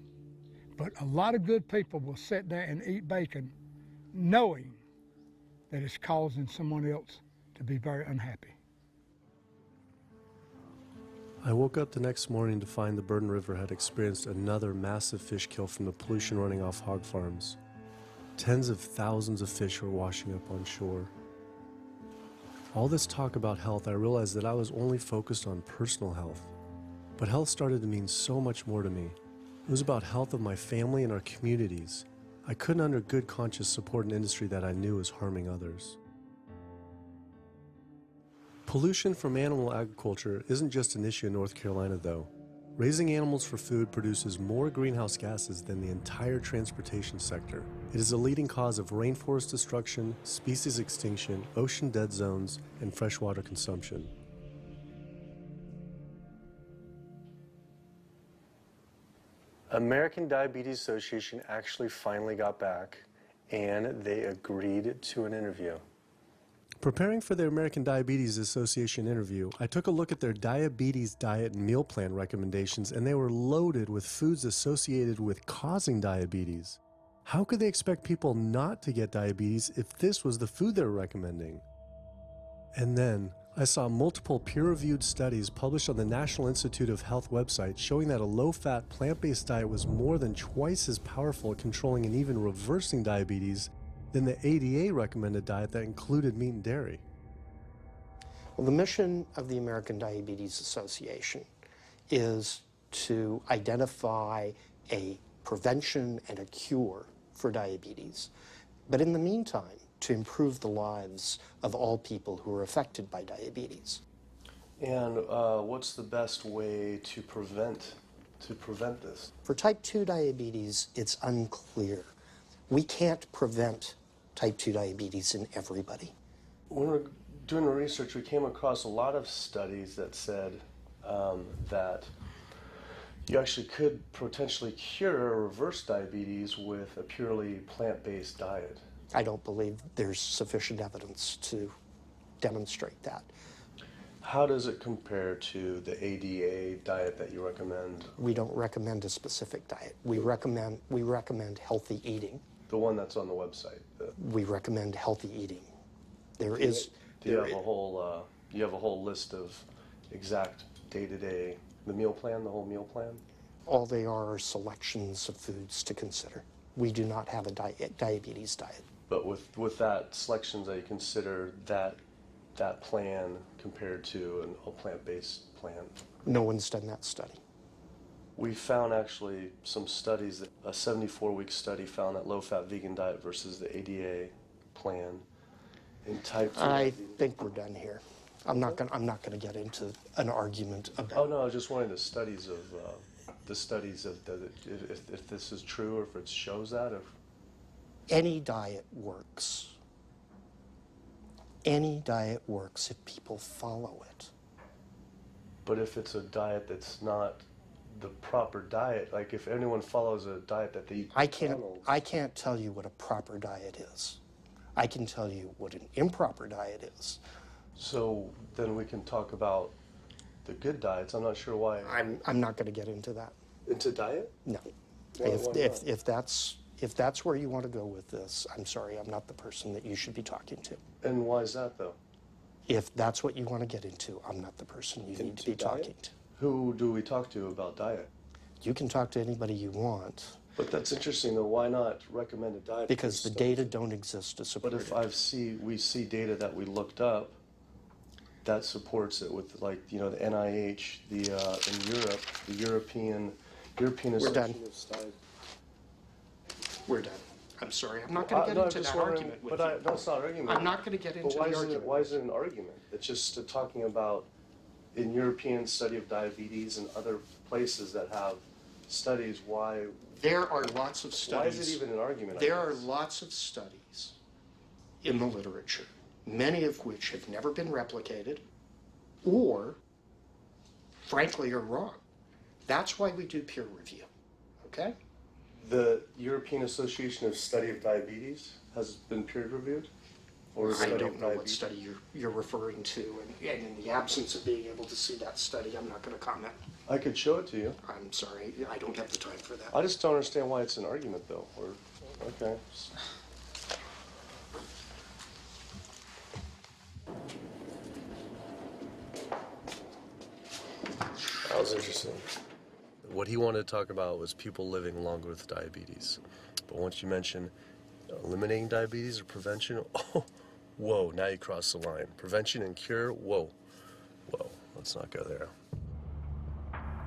Speaker 11: But a lot of good people will sit there and eat bacon knowing that it's causing someone else to be very unhappy.
Speaker 2: I woke up the next morning to find the Burden River had experienced another massive fish kill from the pollution running off hog farms. Tens of thousands of fish were washing up on shore. All this talk about health, I realized that I was only focused on personal health. But health started to mean so much more to me. It was about health of my family and our communities. I couldn't under good conscience support an industry that I knew was harming others. Pollution from animal agriculture isn't just an issue in North Carolina, though. Raising animals for food produces more greenhouse gases than the entire transportation sector. It is a leading cause of rainforest destruction, species extinction, ocean dead zones, and freshwater consumption.
Speaker 19: American Diabetes Association actually finally got back and they agreed to an interview.
Speaker 2: Preparing for the American Diabetes Association interview, I took a look at their diabetes diet and meal plan recommendations, and they were loaded with foods associated with causing diabetes. How could they expect people not to get diabetes if this was the food they were recommending? And then I saw multiple peer-reviewed studies published on the National Institute of Health website showing that a low-fat, plant-based diet was more than twice as powerful at controlling and even reversing diabetes than the ADA recommended diet that included meat and dairy.
Speaker 14: Well, the mission of the American Diabetes Association is to identify a prevention and a cure for diabetes, but in the meantime, to improve the lives of all people who are affected by diabetes.
Speaker 19: And what's the best way to prevent this?
Speaker 14: For type 2 diabetes, it's unclear. We can't prevent type 2 diabetes in everybody.
Speaker 19: When we're doing the research, we came across a lot of studies that said that you actually could potentially cure or reverse diabetes with a purely plant-based diet.
Speaker 14: I don't believe there's sufficient evidence to demonstrate that.
Speaker 19: How does it compare to the ADA diet that you recommend?
Speaker 14: We don't recommend a specific diet. We recommend healthy eating.
Speaker 19: The one that's on the website.
Speaker 14: We recommend healthy eating.
Speaker 19: Do you have a whole list of exact day-to-day, the meal plan, the whole meal plan?
Speaker 14: All they are selections of foods to consider. We do not have a diabetes diet.
Speaker 19: But with that selections, that you consider that plan compared to a plant-based plan?
Speaker 14: No one's done that study.
Speaker 19: We found actually some studies, that a 74-week study found that low-fat vegan diet versus the ADA plan in type 2.
Speaker 14: I think we're done here. I'm not gonna get into an argument about.
Speaker 19: Oh no, I was just wondering the studies of if this is true or if it shows that.
Speaker 14: Any diet works. Any diet works if people follow it.
Speaker 19: But if it's a diet that's not the proper diet, like if anyone follows a diet that they eat
Speaker 14: I can't tell you what a proper diet is. I can tell you what an improper diet is.
Speaker 19: So then we can talk about the good diets. I'm not sure why.
Speaker 14: I'm not going to get into that.
Speaker 19: Into diet?
Speaker 14: No.
Speaker 19: Why not?
Speaker 14: If that's where you want to go with this, I'm sorry, I'm not the person that you should be talking to.
Speaker 19: And why is that, though?
Speaker 14: If that's what you want to get into, I'm not the person you need to be talking to.
Speaker 19: Who do we talk to about diet?
Speaker 14: You can talk to anybody you want.
Speaker 19: But that's interesting, though. Why not recommend a diet?
Speaker 14: Because the data don't exist to support it.
Speaker 19: But if we see data that we looked up that supports it with, like, you know, the NIH, in Europe, the European Association of Studies.
Speaker 14: We're done. I'm sorry. I'm not going to get into that argument with you.
Speaker 19: No, it's not an argument.
Speaker 14: I'm not going to get into the argument.
Speaker 19: Why is it an argument? It's just talking about in European study of diabetes and other places that have studies, why...
Speaker 14: There are lots of studies.
Speaker 19: Why is it even an argument?
Speaker 14: There are lots of studies in the literature, many of which have never been replicated or, frankly, are wrong. That's why we do peer review, okay?
Speaker 19: The European Association of Study of Diabetes has been peer reviewed? Or
Speaker 14: I don't know what study you're referring to, and in the absence of being able to see that study, I'm not going to comment.
Speaker 19: I could show it to you.
Speaker 14: I'm sorry, I don't have the time for that.
Speaker 19: I just don't understand why it's an argument, though. Okay. That was interesting. What he wanted to talk about was people living longer with diabetes. But once you mention eliminating diabetes or prevention, oh, whoa, now you cross the line. Prevention and cure, whoa, let's not go there.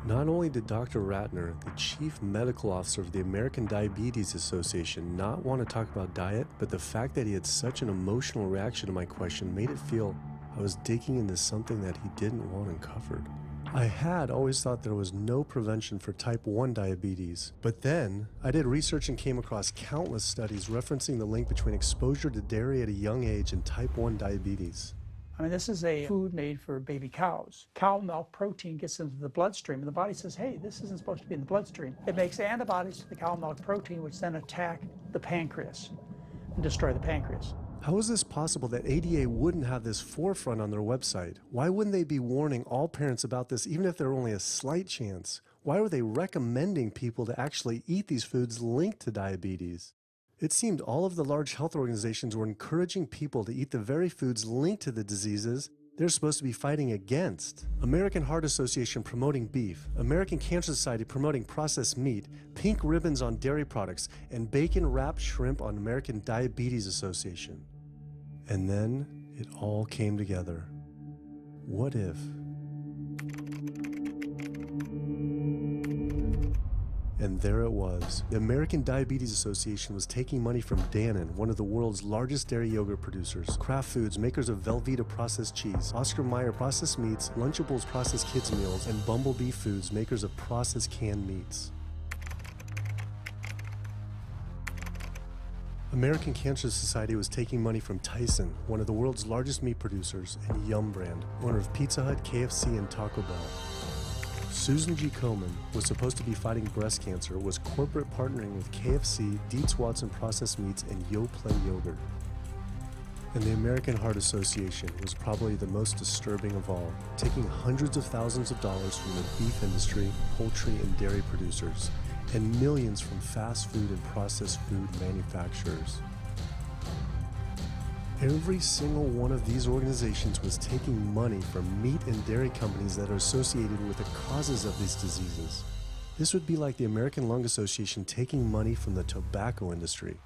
Speaker 2: Not only did Dr. Ratner, the chief medical officer of the American Diabetes Association, not want to talk about diet, but the fact that he had such an emotional reaction to my question made it feel I was digging into something that he didn't want uncovered. I had always thought there was no prevention for type 1 diabetes, but then I did research and came across countless studies referencing the link between exposure to dairy at a young age and type 1 diabetes.
Speaker 17: I mean, this is a food made for baby cows. Cow milk protein gets into the bloodstream, and the body says, hey, this isn't supposed to be in the bloodstream. It makes antibodies to the cow milk protein, which then attack the pancreas and destroy the pancreas.
Speaker 2: How is this possible that ADA wouldn't have this forefront on their website? Why wouldn't they be warning all parents about this, even if there are only a slight chance? Why were they recommending people to actually eat these foods linked to diabetes? It seemed all of the large health organizations were encouraging people to eat the very foods linked to the diseases they're supposed to be fighting against. American Heart Association promoting beef, American Cancer Society promoting processed meat, pink ribbons on dairy products, and bacon-wrapped shrimp on American Diabetes Association. And then it all came together. What if? And there it was. The American Diabetes Association was taking money from Dannon, one of the world's largest dairy yogurt producers, Kraft Foods, makers of Velveeta processed cheese, Oscar Mayer processed meats, Lunchables processed kids meals, and Bumblebee Foods, makers of processed canned meats. American Cancer Society was taking money from Tyson, one of the world's largest meat producers, and Yum Brand, owner of Pizza Hut, KFC, and Taco Bell. Susan G. Komen was supposed to be fighting breast cancer, was corporate partnering with KFC, Dietz Watson Processed Meats, and Yoplait Yogurt. And the American Heart Association was probably the most disturbing of all, taking hundreds of thousands of dollars from the beef industry, poultry, and dairy producers, and millions from fast food and processed food manufacturers. Every single one of these organizations was taking money from meat and dairy companies that are associated with the causes of these diseases. This would be like the American Lung Association taking money from the tobacco industry.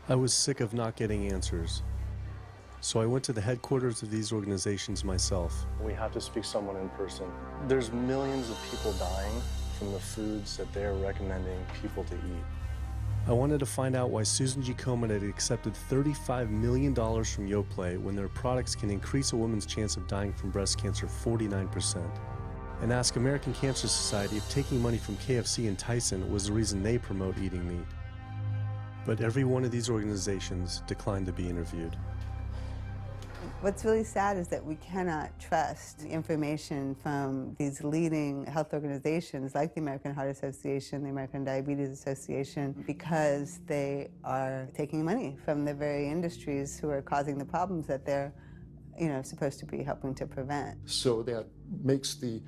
Speaker 2: I was sick of not getting answers, so I went to the headquarters of these organizations myself.
Speaker 19: We have to speak to someone in person. There's millions of people dying from the foods that they're recommending people to eat.
Speaker 2: I wanted to find out why Susan G. Komen had accepted $35 million from Yoplait when their products can increase a woman's chance of dying from breast cancer 49%. And ask American Cancer Society if taking money from KFC and Tyson was the reason they promote eating meat. but every one of these organizations declined to be interviewed.
Speaker 12: What's really sad is that we cannot trust information from these leading health organizations like the American Heart Association, the American Diabetes Association, because they are taking money from the very industries who are causing the problems that they're supposed to be helping to prevent.
Speaker 20: So that makes the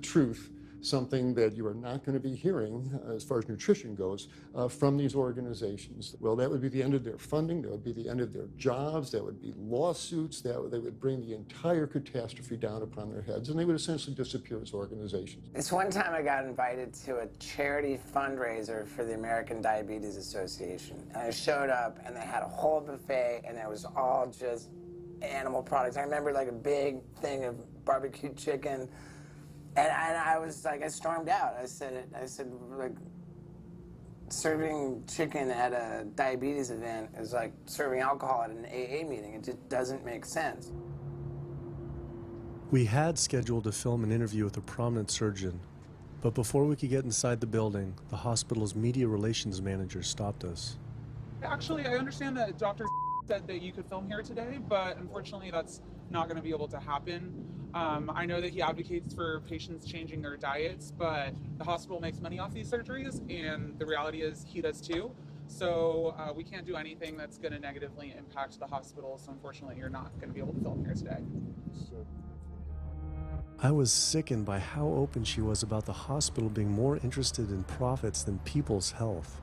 Speaker 20: truth something that you are not going to be hearing, as far as nutrition goes, from these organizations. Well, that would be the end of their funding, that would be the end of their jobs, that would be lawsuits, they would bring the entire catastrophe down upon their heads, and they would essentially disappear as organizations.
Speaker 21: This one time I got invited to a charity fundraiser for the American Diabetes Association. And I showed up, and they had a whole buffet, and it was all just animal products. I remember like a big thing of barbecue chicken. And I was like, I stormed out. I said, like, serving chicken at a diabetes event is like serving alcohol at an AA meeting. It just doesn't make sense.
Speaker 2: We had scheduled to film an interview with a prominent surgeon, but before we could get inside the building, the hospital's media relations manager stopped us.
Speaker 22: Actually, I understand that Dr. said that you could film here today, but unfortunately that's not going to be able to happen. I know that he advocates for patients changing their diets, but the hospital makes money off these surgeries, and the reality is he does too. So we can't do anything that's going to negatively impact the hospital, so unfortunately you're not going to be able to film here today.
Speaker 2: I was sickened by how open she was about the hospital being more interested in profits than people's health.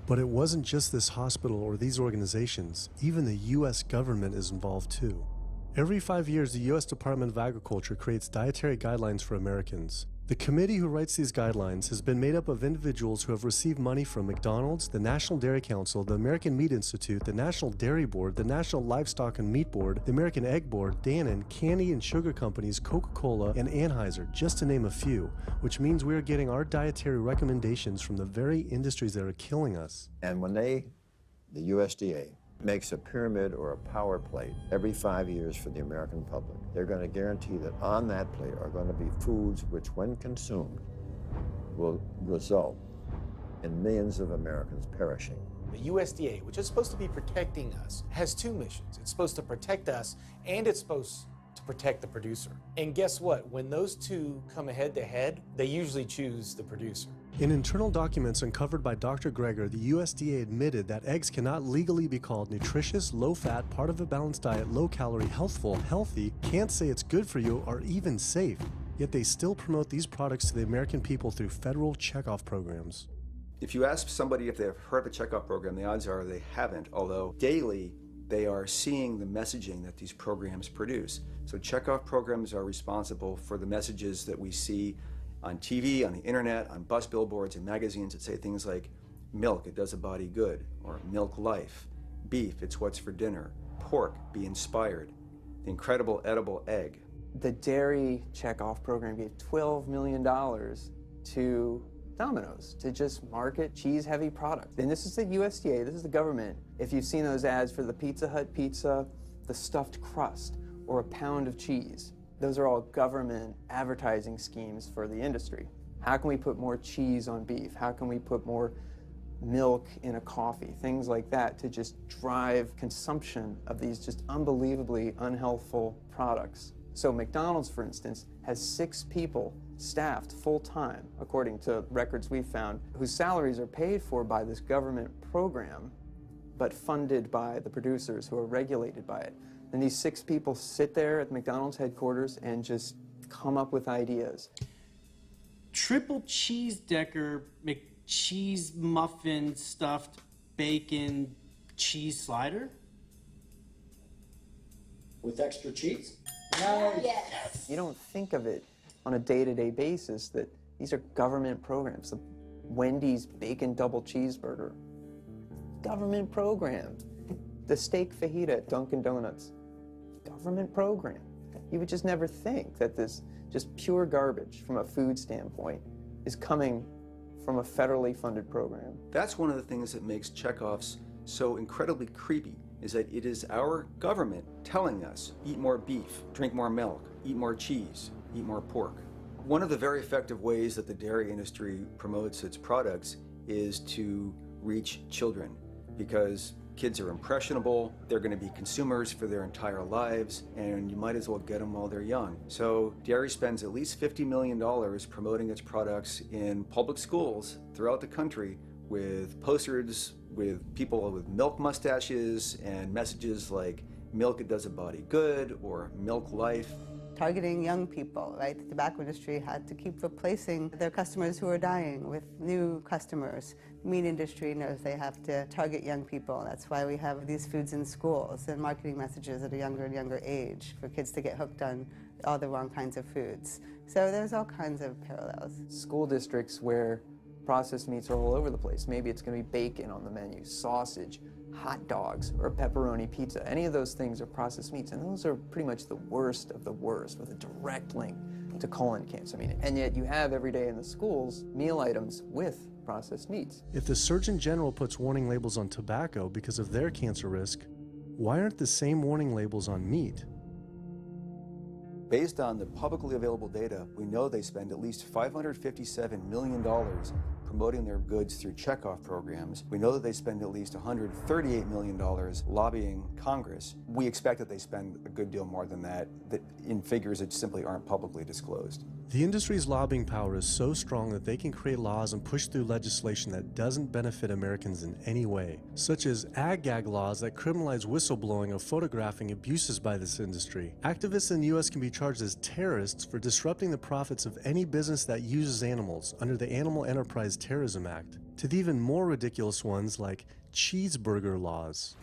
Speaker 2: But it wasn't just this hospital or these organizations. Even the U.S. government is involved too. Every 5 years, the U.S. Department of Agriculture creates dietary guidelines for Americans. The committee who writes these guidelines has been made up of individuals who have received money from McDonald's, the National Dairy Council, the American Meat Institute, the National Dairy Board, the National Livestock and Meat Board, the American Egg Board, Dannon, candy and sugar companies, Coca-Cola, and Anheuser, just to name a few, which means we are getting our dietary recommendations from the very industries that are killing us.
Speaker 25: And when the USDA, makes a pyramid or a power plate every 5 years for the American public, they're going to guarantee that on that plate are going to be foods which, when consumed, will result in millions of Americans perishing.
Speaker 26: The USDA, which is supposed to be protecting us, has two missions. It's supposed to protect us, and it's supposed to protect the producer. And guess what? When those two come head to head, they usually choose the producer.
Speaker 2: In internal documents uncovered by Dr. Greger, the USDA admitted that eggs cannot legally be called nutritious, low-fat, part of a balanced diet, low-calorie, healthful, healthy, can't say it's good for you, or even safe. Yet they still promote these products to the American people through federal checkoff programs.
Speaker 27: If you ask somebody if they've heard of the checkoff program, the odds are they haven't, although daily they are seeing the messaging that these programs produce. So checkoff programs are responsible for the messages that we see on TV, on the internet, on bus billboards and magazines that say things like, milk, it does a body good, or milk life, beef, it's what's for dinner, pork, be inspired, the incredible edible egg.
Speaker 28: The dairy checkoff program gave $12 million to Domino's to just market cheese-heavy products. And this is the USDA, this is the government. If you've seen those ads for the Pizza Hut pizza, the stuffed crust, or a pound of cheese, those are all government advertising schemes for the industry. How can we put more cheese on beef? How can we put more milk in a coffee? Things like that to just drive consumption of these just unbelievably unhealthful products. So McDonald's, for instance, has 6 people staffed full-time, according to records we found, whose salaries are paid for by this government program, but funded by the producers who are regulated by it. And these 6 people sit there at McDonald's headquarters and just come up with ideas.
Speaker 29: Triple cheese decker McCheese muffin stuffed bacon cheese slider?
Speaker 30: With extra cheese?
Speaker 28: Yes. You don't think of it on a day-to-day basis that these are government programs. The Wendy's bacon double cheeseburger, government program. The steak fajita at Dunkin' Donuts, government program. You would just never think that this just pure garbage from a food standpoint is coming from a federally funded program.
Speaker 27: That's one of the things that makes checkoffs so incredibly creepy, is that it is our government telling us, eat more beef, drink more milk, eat more cheese, eat more pork. One of the very effective ways that the dairy industry promotes its products is to reach children. because kids are impressionable, they're going to be consumers for their entire lives, and you might as well get them while they're young. So dairy spends at least $50 million promoting its products in public schools throughout the country with posters with people with milk mustaches and messages like milk does a body good or milk life.
Speaker 12: Targeting young people, right? The tobacco industry had to keep replacing their customers who are dying with new customers. The meat industry knows they have to target young people. That's why we have these foods in schools and marketing messages at a younger and younger age for kids to get hooked on all the wrong kinds of foods. So there's all kinds of parallels.
Speaker 28: School districts where processed meats are all over the place. Maybe it's going to be bacon on the menu, sausage, hot dogs, or pepperoni pizza. Any of those things are processed meats, and those are pretty much the worst of the worst with a direct link to colon cancer. And yet you have every day in the schools meal items with processed meats.
Speaker 2: If the Surgeon General puts warning labels on tobacco because of their cancer risk, why aren't the same warning labels on meat?
Speaker 27: Based on the publicly available data, we know they spend at least $557 million promoting their goods through checkoff programs. We know that they spend at least $138 million lobbying Congress. We expect that they spend a good deal more than that in figures that simply aren't publicly disclosed.
Speaker 2: The industry's lobbying power is so strong that they can create laws and push through legislation that doesn't benefit Americans in any way, such as ag-gag laws that criminalize whistleblowing or photographing abuses by this industry. Activists in the U.S. can be charged as terrorists for disrupting the profits of any business that uses animals under the Animal Enterprise Terrorism Act, to the even more ridiculous ones like cheeseburger laws.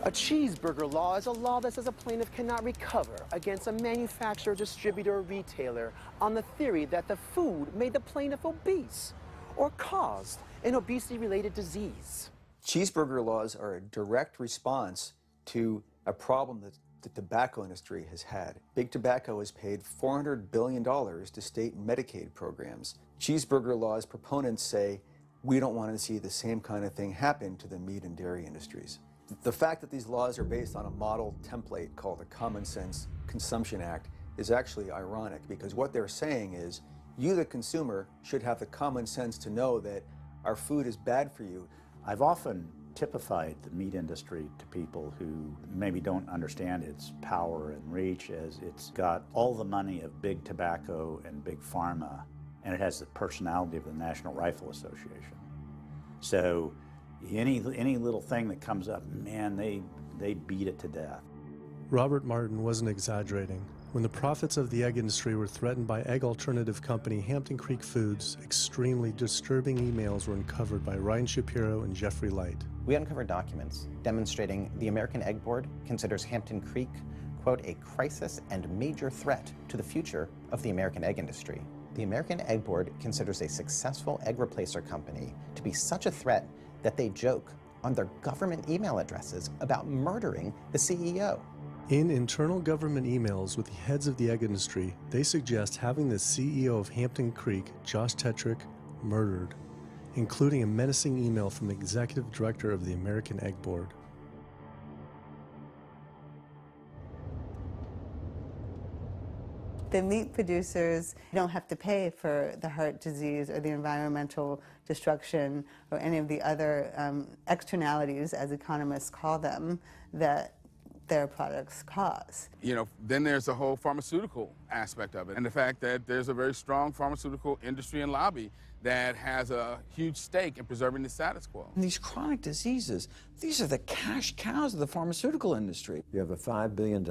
Speaker 1: A cheeseburger law is a law that says a plaintiff cannot recover against a manufacturer, distributor, or retailer on the theory that the food made the plaintiff obese or caused an obesity-related disease.
Speaker 27: Cheeseburger laws are a direct response to a problem that the tobacco industry has had. Big Tobacco has paid $400 billion to state Medicaid programs. Cheeseburger laws proponents say, we don't want to see the same kind of thing happen to the meat and dairy industries. The fact that these laws are based on a model template called the Common Sense Consumption Act is actually ironic, because what they're saying is, you, the consumer, should have the common sense to know that our food is bad for you.
Speaker 8: I've often typified the meat industry to people who maybe don't understand its power and reach, as it's got all the money of big tobacco and big pharma, and it has the personality of the National Rifle Association. So any little thing that comes up, man, they beat it to death.
Speaker 2: Robert Martin wasn't exaggerating. When the profits of the egg industry were threatened by egg alternative company Hampton Creek Foods, extremely disturbing emails were uncovered by Ryan Shapiro and Jeffrey Light.
Speaker 3: We uncovered documents demonstrating the American Egg Board considers Hampton Creek, quote, a crisis and major threat to the future of the American egg industry. The American Egg Board considers a successful egg replacer company to be such a threat that they joke on their government email addresses about murdering the CEO.
Speaker 2: In internal government emails with the heads of the egg industry, they suggest having the CEO of Hampton Creek, Josh Tetrick, murdered, including a menacing email from the executive director of the American Egg Board.
Speaker 12: The meat producers don't have to pay for the heart disease or the environmental destruction or any of the other externalities, as economists call them, that their products cause.
Speaker 4: You know, then there's the whole pharmaceutical aspect of it, and the fact that there's a very strong pharmaceutical industry and lobby that has a huge stake in preserving the status quo.
Speaker 5: And these chronic diseases, these are the cash cows of the pharmaceutical industry.
Speaker 25: You have a $5 billion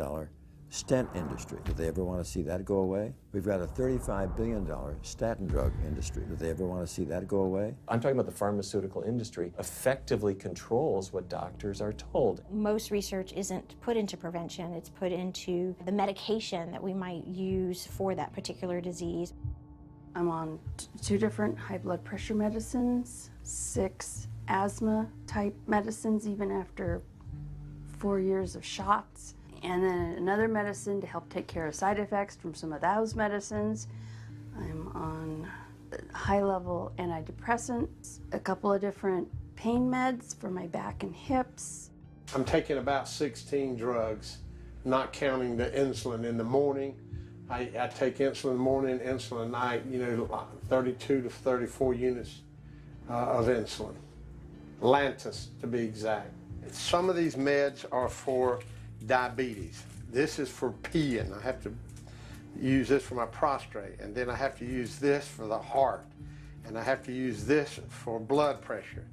Speaker 25: stent industry. Do they ever want to see that go away? We've got a $35 billion statin drug industry. Do they ever want to see that go away?
Speaker 7: I'm talking about the pharmaceutical industry effectively controls what doctors are told.
Speaker 9: Most research isn't put into prevention, it's put into the medication that we might use for that particular disease.
Speaker 10: I'm on 2 different high blood pressure medicines, 6 asthma type medicines, even after 4 years of shots. And then another medicine to help take care of side effects from some of those medicines. I'm on high-level antidepressants, a couple of different pain meds for my back and hips.
Speaker 13: I'm taking about 16 drugs, not counting the insulin in the morning. I take insulin in the morning, insulin at night, 32 to 34 units of insulin. Lantus to be exact. Some of these meds are for diabetes. This is for peeing. I have to use this for my prostate, and then I have to use this for the heart, and I have to use this for blood pressure.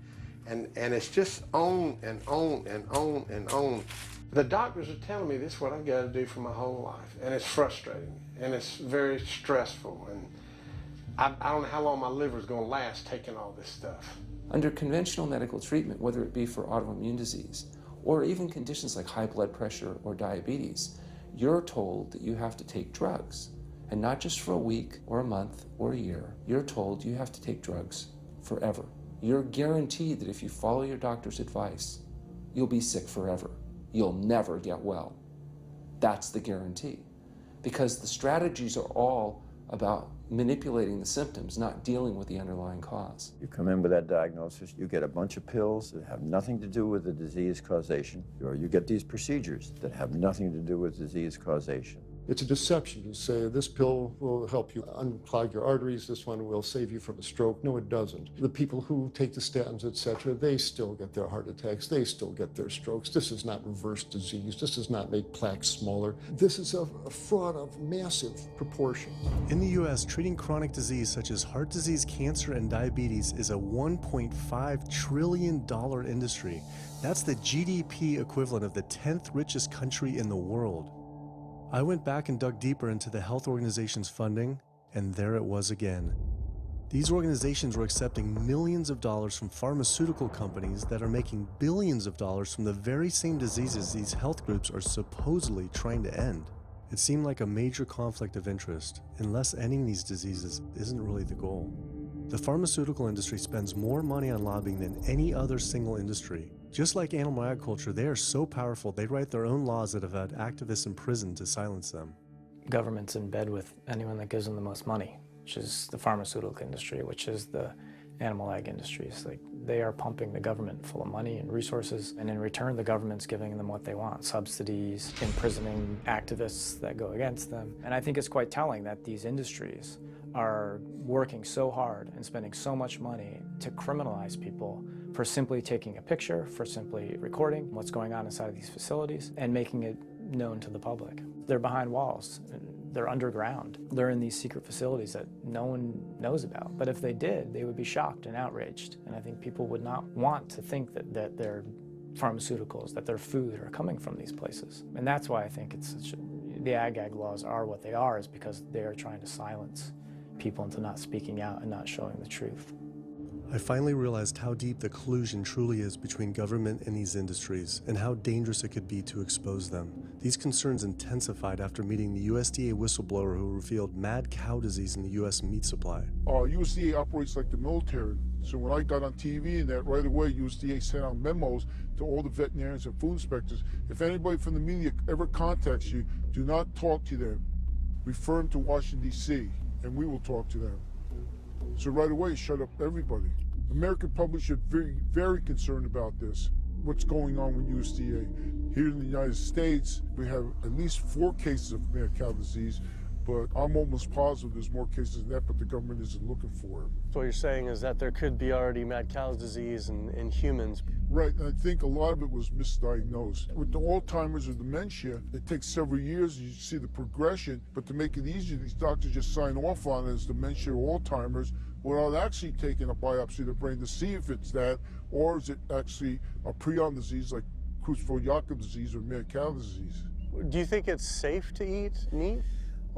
Speaker 13: And it's just on and on and on and on. The doctors are telling me this is what I've got to do for my whole life, and it's frustrating, and it's very stressful, and I don't know how long my liver's going to last taking all this stuff.
Speaker 6: Under conventional medical treatment, whether it be for autoimmune disease or even conditions like high blood pressure or diabetes, you're told that you have to take drugs, and not just for a week or a month or a year. You're told you have to take drugs forever. You're guaranteed that if you follow your doctor's advice, you'll be sick forever. You'll never get well. That's the guarantee. Because the strategies are all about manipulating the symptoms, not dealing with the underlying cause.
Speaker 25: You come in with that diagnosis, you get a bunch of pills that have nothing to do with the disease causation, or you get these procedures that have nothing to do with disease causation.
Speaker 20: It's a deception to say this pill will help you unclog your arteries, this one will save you from a stroke. No, it doesn't. The people who take the statins, etc., they still get their heart attacks, they still get their strokes. This does not reverse disease. This does not make plaques smaller. This is a fraud of massive proportion.
Speaker 2: In the U.S., treating chronic disease such as heart disease, cancer, and diabetes is a $1.5 trillion industry. That's the GDP equivalent of the 10th richest country in the world. I went back and dug deeper into the health organization's funding, and there it was again. These organizations were accepting millions of dollars from pharmaceutical companies that are making billions of dollars from the very same diseases these health groups are supposedly trying to end. It seemed like a major conflict of interest, unless ending these diseases isn't really the goal. The pharmaceutical industry spends more money on lobbying than any other single industry. Just like animal agriculture, they are so powerful they write their own laws that have had activists in prison to silence them.
Speaker 11: Government's in bed with anyone that gives them the most money, which is the pharmaceutical industry, which is the animal ag industries. Like, they are pumping the government full of money and resources, and in return the government's giving them what they want: subsidies, imprisoning activists that go against them. And I think it's quite telling that these industries are working so hard and spending so much money to criminalize people for simply taking a picture, for simply recording what's going on inside of these facilities and making it known to the public. They're behind walls, they're underground, they're in these secret facilities that no one knows about. But if they did, they would be shocked and outraged. And I think people would not want to think that their pharmaceuticals, that their food are coming from these places. And that's why I think it's the ag laws are what they are, is because they are trying to silence people into not speaking out and not showing the truth.
Speaker 2: I finally realized how deep the collusion truly is between government and these industries, and how dangerous it could be to expose them. These concerns intensified after meeting the USDA whistleblower who revealed mad cow disease in the U.S. meat supply.
Speaker 14: USDA operates like the military. So when I got on TV and that, right away USDA sent out memos to all the veterinarians and food inspectors. If anybody from the media ever contacts you, do not talk to them. Refer them to Washington, D.C., and we will talk to them. So right away, shut up everybody. American public should be very concerned about this. What's going on with USDA? Here in the United States, we have at least 4 cases of mad cow disease, but I'm almost positive there's more cases than that, but the government isn't looking for it.
Speaker 19: So what you're saying is that there could be already mad cow disease in humans.
Speaker 14: Right, and I think a lot of it was misdiagnosed. With the Alzheimer's or dementia, it takes several years, you see the progression, but to make it easier, these doctors just sign off on it as dementia or Alzheimer's without actually taking a biopsy of the brain to see if it's that, or is it actually a prion disease like Creutzfeldt-Jakob disease or mad cow disease.
Speaker 19: Do you think it's safe to eat meat?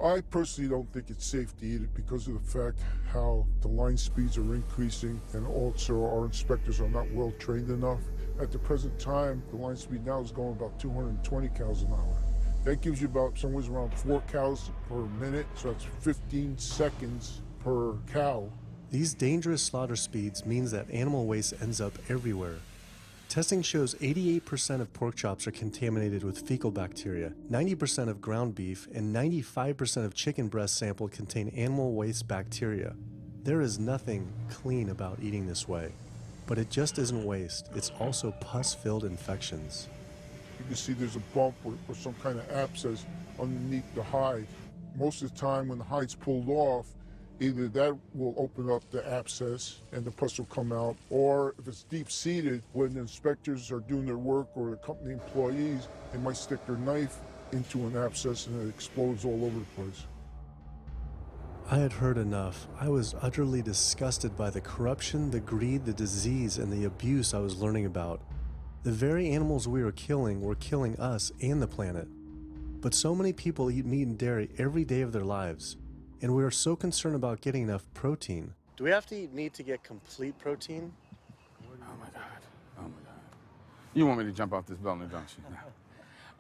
Speaker 14: I personally don't think it's safe to eat it because of the fact how the line speeds are increasing, and also our inspectors are not well trained enough. At the present time, the line speed now is going about 220 cows an hour. That gives you about somewhere around 4 cows per minute, so that's 15 seconds per cow.
Speaker 2: These dangerous slaughter speeds means that animal waste ends up everywhere. Testing shows 88% of pork chops are contaminated with fecal bacteria, 90% of ground beef, and 95% of chicken breast sample contain animal waste bacteria. There is nothing clean about eating this way. But it just isn't waste, it's also pus-filled infections.
Speaker 14: You can see there's a bump or some kind of abscess underneath the hide. Most of the time when the hide's pulled off, Either that will open up the abscess and the pus will come out, or if it's deep-seated, when the inspectors are doing their work or the company employees, they might stick their knife into an abscess and it explodes all over the place.
Speaker 2: I had heard enough. I was utterly disgusted by the corruption, the greed, the disease, and the abuse I was learning about. The very animals we were killing us and the planet. But so many people eat meat and dairy every day of their lives, and we are so concerned about getting enough protein.
Speaker 19: Do we have to eat meat to get complete protein?
Speaker 4: Oh my God. Oh my God. You want me to jump off this building, don't you? No.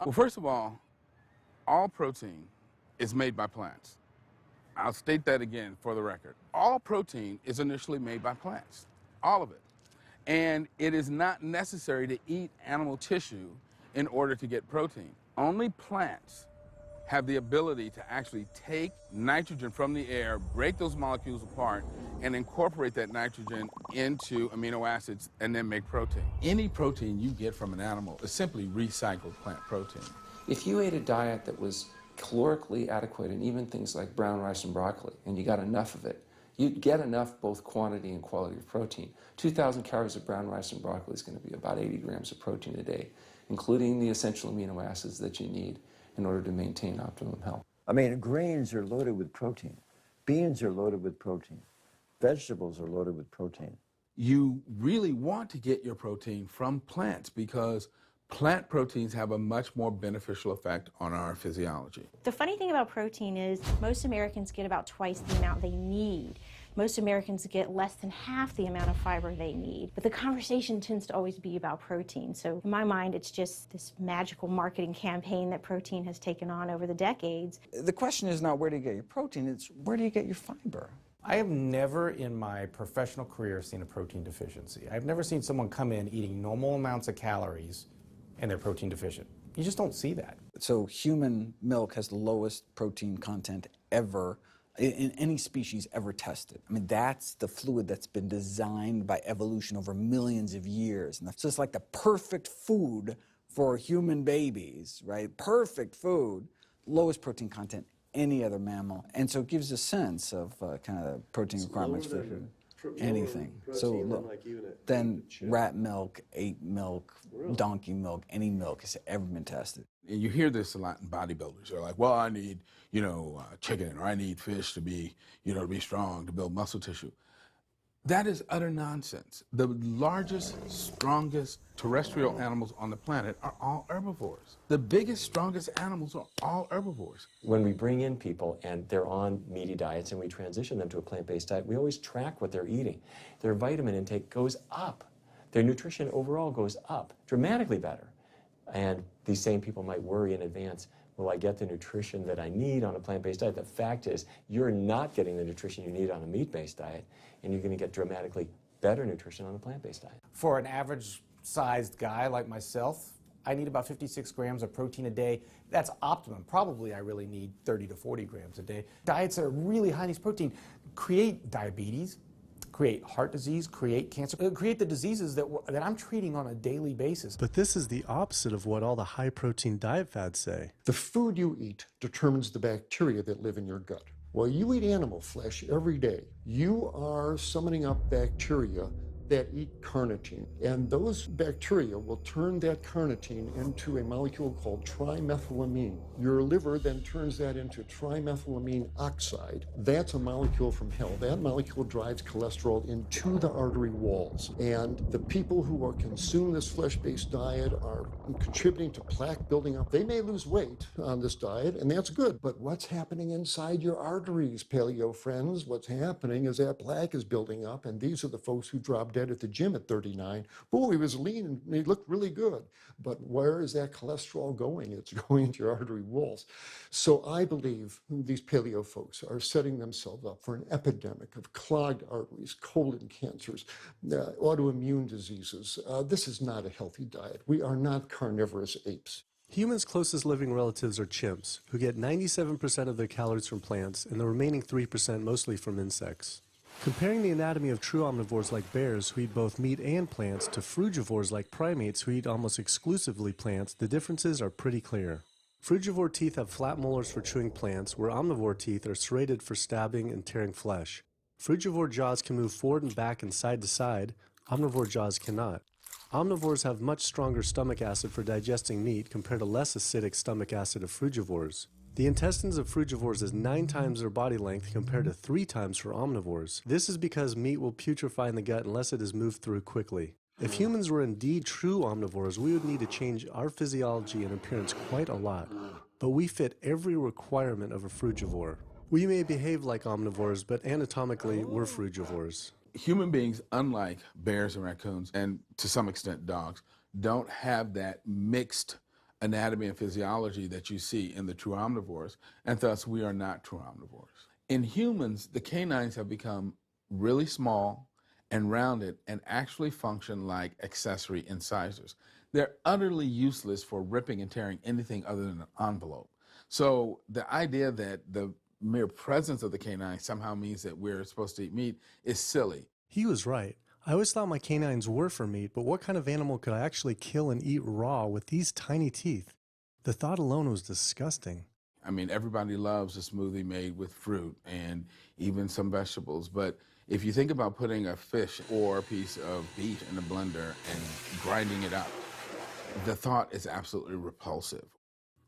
Speaker 4: Well, first of all protein is made by plants. I'll state that again for the record. All protein is initially made by plants, all of it. And it is not necessary to eat animal tissue in order to get protein. Only plants have the ability to actually take nitrogen from the air, break those molecules apart, and incorporate that nitrogen into amino acids and then make protein. Any protein you get from an animal is simply recycled plant protein.
Speaker 6: If you ate a diet that was calorically adequate, and even things like brown rice and broccoli, and you got enough of it, you'd get enough both quantity and quality of protein. 2,000 calories of brown rice and broccoli is going to be about 80 grams of protein a day, including the essential amino acids that you need in order to maintain optimum health.
Speaker 25: I mean, grains are loaded with protein. Beans are loaded with protein. Vegetables are loaded with protein.
Speaker 4: You really want to get your protein from plants because plant proteins have a much more beneficial effect on our physiology.
Speaker 9: The funny thing about protein is most Americans get about twice the amount they need. Most Americans get less than half the amount of fiber they need. But the conversation tends to always be about protein. So in my mind, it's just this magical marketing campaign that protein has taken on over the decades.
Speaker 5: The question is not where do you get your protein, it's where do you get your fiber?
Speaker 15: I have never in my professional career seen a protein deficiency. I've never seen someone come in eating normal amounts of calories and they're protein deficient. You just don't see that.
Speaker 5: So human milk has the lowest protein content ever in any species ever tested. I mean, that's the fluid that's been designed by evolution over millions of years. And so it's like the perfect food for human babies, right? Perfect food, lowest protein content any other mammal. And so it gives a sense of kind of protein requirements for anything. So then rat milk, ape milk, donkey milk, any milk has ever been tested.
Speaker 4: And you hear this a lot in bodybuilders. They're like, well, I need, chicken, or I need fish to be, to be strong, to build muscle tissue. That is utter nonsense. The largest, strongest terrestrial animals on the planet are all herbivores. The biggest, strongest animals are all herbivores.
Speaker 7: When we bring in people and they're on meaty diets and we transition them to a plant-based diet, we always track what they're eating. Their vitamin intake goes up. Their nutrition overall goes up, dramatically better. And these same people might worry in advance, will I get the nutrition that I need on a plant-based diet? The fact is, you're not getting the nutrition you need on a meat-based diet, and you're going to get dramatically better nutrition on a plant-based diet.
Speaker 15: For an average-sized guy like myself, I need about 56 grams of protein a day. That's optimum. Probably I really need 30 to 40 grams a day. Diets that are really high in these protein create diabetes, create heart disease, create cancer, create the diseases that I'm treating on a daily basis.
Speaker 2: But this is the opposite of what all the high-protein diet fads say.
Speaker 20: The food you eat determines the bacteria that live in your gut. While you eat animal flesh every day, you are summoning up bacteria that eat carnitine. And those bacteria will turn that carnitine into a molecule called trimethylamine. Your liver then turns that into trimethylamine oxide. That's a molecule from hell. That molecule drives cholesterol into the artery walls. And the people who are consuming this flesh-based diet are contributing to plaque building up. They may lose weight on this diet, and that's good. But what's happening inside your arteries, paleo friends? What's happening is that plaque is building up, and these are the folks who drop dead at the gym at 39. Oh, he was lean and he looked really good. But where is that cholesterol going? It's going into your artery walls. So I believe these paleo folks are setting themselves up for an epidemic of clogged arteries, colon cancers, autoimmune diseases. This is not a healthy diet. We are not carnivorous apes.
Speaker 2: Humans' closest living relatives are chimps, who get 97% of their calories from plants and the remaining 3% mostly from insects. Comparing the anatomy of true omnivores like bears, who eat both meat and plants, to frugivores like primates, who eat almost exclusively plants, the differences are pretty clear. Frugivore teeth have flat molars for chewing plants, where omnivore teeth are serrated for stabbing and tearing flesh. Frugivore jaws can move forward and back and side to side. Omnivore jaws cannot. Omnivores have much stronger stomach acid for digesting meat compared to less acidic stomach acid of frugivores. The intestines of frugivores is 9 times their body length compared to 3 times for omnivores. This is because meat will putrefy in the gut unless it is moved through quickly. If humans were indeed true omnivores, we would need to change our physiology and appearance quite a lot. But we fit every requirement of a frugivore. We may behave like omnivores, but anatomically, we're frugivores.
Speaker 4: Human beings, unlike bears and raccoons, and to some extent dogs, don't have that mixed anatomy and physiology that you see in the true omnivores, and thus we are not true omnivores. In humans, the canines have become really small and rounded and actually function like accessory incisors. They're utterly useless for ripping and tearing anything other than an envelope. So the idea that the mere presence of the canine somehow means that we're supposed to eat meat is silly.
Speaker 2: He was right. I always thought my canines were for meat, but what kind of animal could I actually kill and eat raw with these tiny teeth? The thought alone was disgusting.
Speaker 4: I mean, everybody loves a smoothie made with fruit and even some vegetables, but if you think about putting a fish or a piece of beef in a blender and grinding it up, the thought is absolutely repulsive.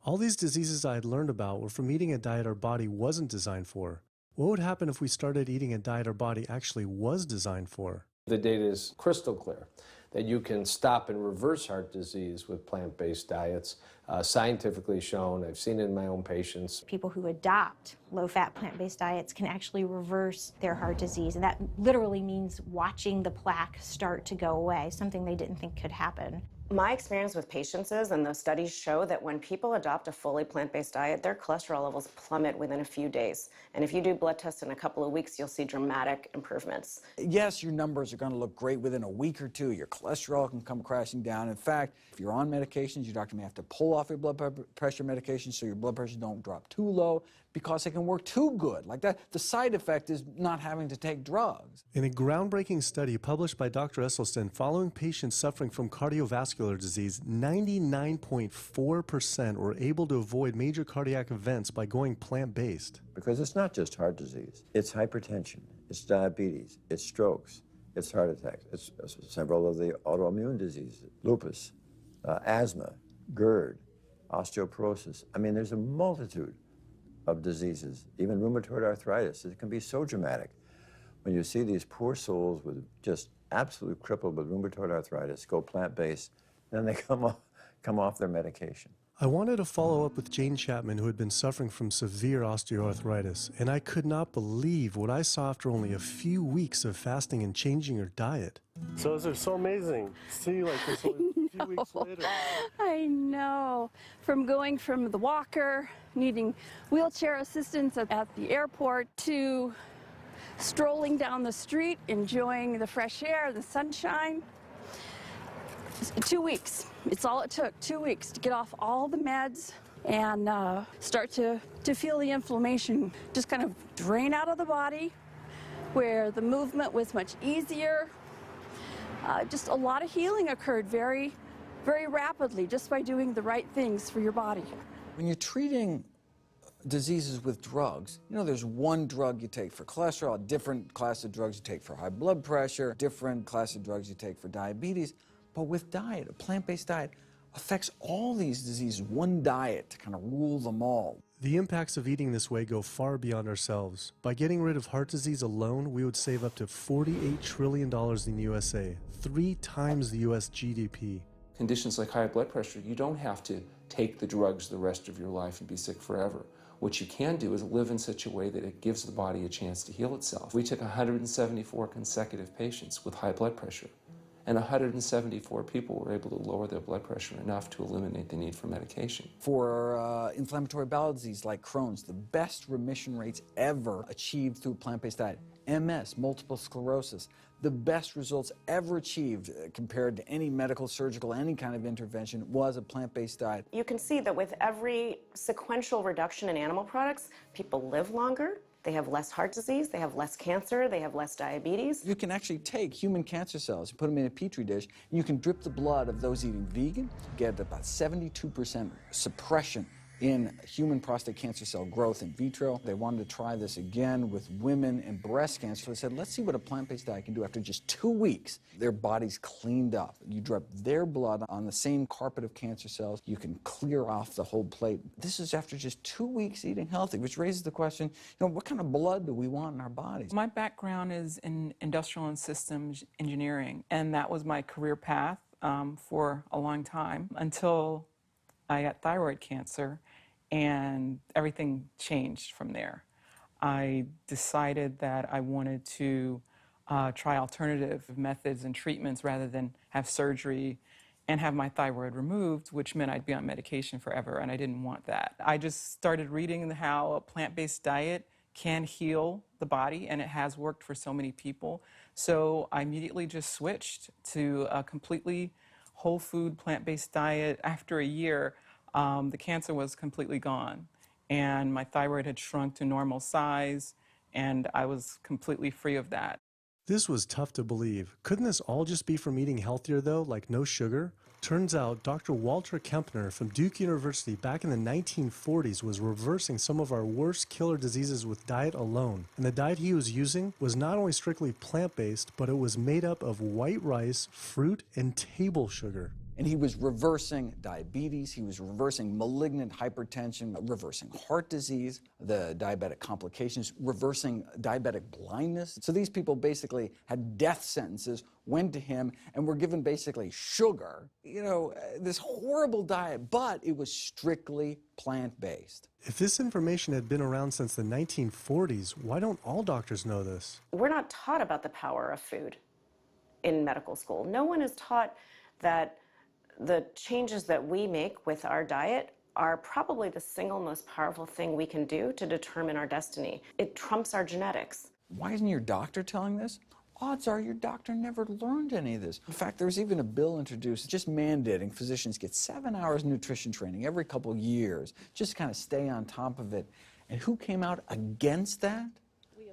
Speaker 2: All these diseases I had learned about were from eating a diet our body wasn't designed for. What would happen if we started eating a diet our body actually was designed for?
Speaker 16: The data is crystal clear that you can stop and reverse heart disease with plant-based diets, scientifically shown. I've seen it in my own patients.
Speaker 9: People who adopt low-fat plant-based diets can actually reverse their heart disease, and that literally means watching the plaque start to go away, something they didn't think could happen.
Speaker 17: My experience with patients is, and those studies show, that when people adopt a fully plant-based diet, their cholesterol levels plummet within a few days. And if you do blood tests in a couple of weeks, you'll see dramatic improvements.
Speaker 5: Yes, your numbers are going to look great within a week or two. Your cholesterol can come crashing down. In fact, if you're on medications, your doctor may have to pull off your blood pressure medication so your blood pressure don't drop too low because it can work too good. Like that, the side effect is not having to take drugs.
Speaker 2: In a groundbreaking study published by Dr. Esselstyn following patients suffering from cardiovascular disease, 99.4% were able to avoid major cardiac events by going plant-based.
Speaker 25: Because it's not just heart disease. It's hypertension, it's diabetes, it's strokes, it's heart attacks, it's several of the autoimmune diseases, lupus, asthma, GERD, osteoporosis. I mean, there's a multitude of diseases, even rheumatoid arthritis. It can be so dramatic. When you see these poor souls with just absolutely crippled with rheumatoid arthritis go plant-based, then they come off their medication.
Speaker 2: I wanted to follow up with Jane Chapman, who had been suffering from severe osteoarthritis, and I could not believe what I saw after only a few weeks of fasting and changing her diet.
Speaker 18: So those are so amazing. See, like this only a few weeks later.
Speaker 10: I know. From going from the walker, needing wheelchair assistance at the airport, to strolling down the street, enjoying the fresh air, the sunshine. 2 weeks. It's all it took, 2 weeks to get off all the meds and start to feel the inflammation just kind of drain out of the body, where the movement was much easier. Just a lot of healing occurred very, very rapidly just by doing the right things for your body.
Speaker 5: When you're treating diseases with drugs, you know, there's one drug you take for cholesterol, a different class of drugs you take for high blood pressure, different class of drugs you take for diabetes. But with diet, a plant-based diet affects all these diseases, one diet to kind of rule them all.
Speaker 2: The impacts of eating this way go far beyond ourselves. By getting rid of heart disease alone, we would save up to $48 trillion in the USA, 3 times the US GDP.
Speaker 6: Conditions like high blood pressure, you don't have to take the drugs the rest of your life and be sick forever. What you can do is live in such a way that it gives the body a chance to heal itself. We took 174 consecutive patients with high blood pressure, and 174 people were able to lower their blood pressure enough to eliminate the need for medication.
Speaker 5: For inflammatory bowel disease like Crohn's, the best remission rates ever achieved through a plant-based diet. MS, multiple sclerosis, the best results ever achieved compared to any medical, surgical, any kind of intervention was a plant-based diet.
Speaker 17: You can see that with every sequential reduction in animal products, people live longer, they have less heart disease, they have less cancer, they have less diabetes.
Speaker 5: You can actually take human cancer cells, put them in a petri dish, and you can drip the blood of those eating vegan, get about 72% suppression in human prostate cancer cell growth in vitro. They wanted to try this again with women in breast cancer. So they said, let's see what a plant-based diet can do. After just 2 weeks, their bodies cleaned up. You drop their blood on the same carpet of cancer cells. You can clear off the whole plate. This is after just 2 weeks eating healthy, which raises the question, what kind of blood do we want in our bodies?
Speaker 1: My background is in industrial and systems engineering, and that was my career path for a long time until I got thyroid cancer, and everything changed from there. I decided that I wanted to try alternative methods and treatments rather than have surgery and have my thyroid removed, which meant I'd be on medication forever, and I didn't want that. I just started reading how a plant-based diet can heal the body, and it has worked for so many people. So I immediately just switched to a completely whole food plant-based diet. After a year, the cancer was completely gone, and my thyroid had shrunk to normal size, and I was completely free of that.
Speaker 2: This was tough to believe. Couldn't this all just be from eating healthier though, like no sugar? Turns out Dr. Walter Kempner from Duke University back in the 1940s was reversing some of our worst killer diseases with diet alone. And the diet he was using was not only strictly plant-based, but it was made up of white rice, fruit, and table sugar.
Speaker 5: And he was reversing diabetes, he was reversing malignant hypertension, reversing heart disease, the diabetic complications, reversing diabetic blindness. So these people basically had death sentences, went to him, and were given basically sugar, this horrible diet, but it was strictly plant-based.
Speaker 2: If this information had been around since the 1940s, why don't all doctors know this?
Speaker 17: We're not taught about the power of food in medical school. No one is taught that the changes that we make with our diet are probably the single most powerful thing we can do to determine our destiny. It trumps our genetics.
Speaker 5: Why isn't your doctor telling this? Odds are your doctor never learned any of this. In fact, there was even a bill introduced just mandating physicians get 7 hours nutrition training every couple of years, just to kind of stay on top of it. And who came out against that?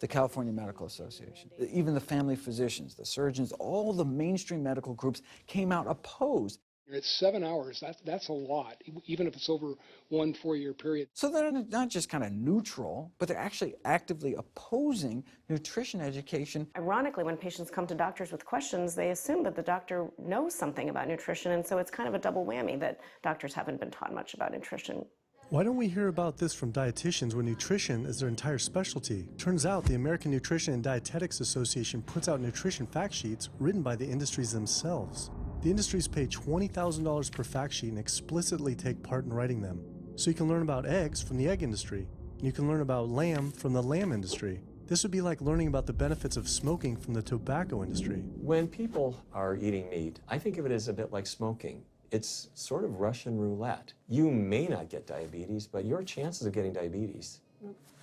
Speaker 5: The California Medical Association. Even the family physicians, the surgeons, all the mainstream medical groups came out opposed.
Speaker 21: It's 7 hours. That's a lot, even if it's over 1 4-year period.
Speaker 5: So they're not just kind of neutral, but they're actually actively opposing nutrition education.
Speaker 17: Ironically, when patients come to doctors with questions, they assume that the doctor knows something about nutrition, and so it's kind of a double whammy that doctors haven't been taught much about nutrition.
Speaker 2: Why don't we hear about this from dietitians when nutrition is their entire specialty? Turns out the American Nutrition and Dietetics Association puts out nutrition fact sheets written by the industries themselves. The industries pay $20,000 per fact sheet and explicitly take part in writing them. So you can learn about eggs from the egg industry, and you can learn about lamb from the lamb industry. This would be like learning about the benefits of smoking from the tobacco industry.
Speaker 7: When people are eating meat, I think of it as a bit like smoking. It's sort of Russian roulette. You may not get diabetes, but your chances of getting diabetes,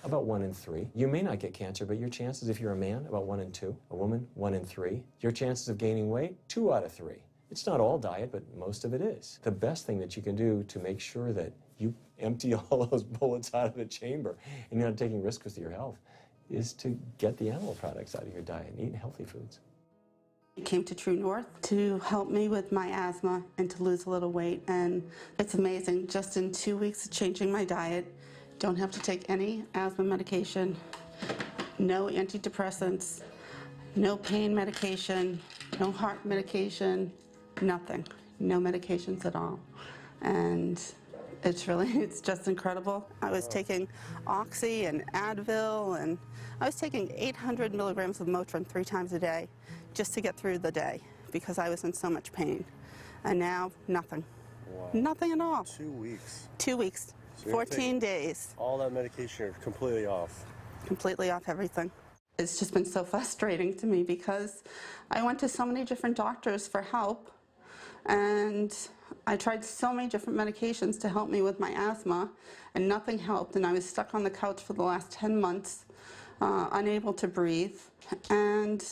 Speaker 7: about 1 in 3. You may not get cancer, but your chances, if you're a man, about 1 in 2. A woman, 1 in 3. Your chances of gaining weight, 2 out of 3. It's not all diet, but most of it is. The best thing that you can do to make sure that you empty all those bullets out of the chamber and you're not taking risks with your health is to get the animal products out of your diet and eat healthy foods.
Speaker 22: I came to True North to help me with my asthma and to lose a little weight, and it's amazing. Just in 2 weeks of changing my diet, don't have to take any asthma medication, no antidepressants, no pain medication, no heart medication, nothing, no medications at all. And it's just incredible. I was taking Oxy and Advil, and I was taking 800 milligrams of Motrin 3 times a day just to get through the day because I was in so much pain. And now, nothing.
Speaker 18: Wow.
Speaker 22: Nothing at all.
Speaker 18: 2 weeks.
Speaker 22: 2 weeks,
Speaker 18: So
Speaker 22: 14 days.
Speaker 18: All that medication are completely off.
Speaker 22: Completely off everything. It's just been so frustrating to me because I went to so many different doctors for help, and I tried so many different medications to help me with my asthma, and nothing helped, and I was stuck on the couch for the last 10 months, unable to breathe. And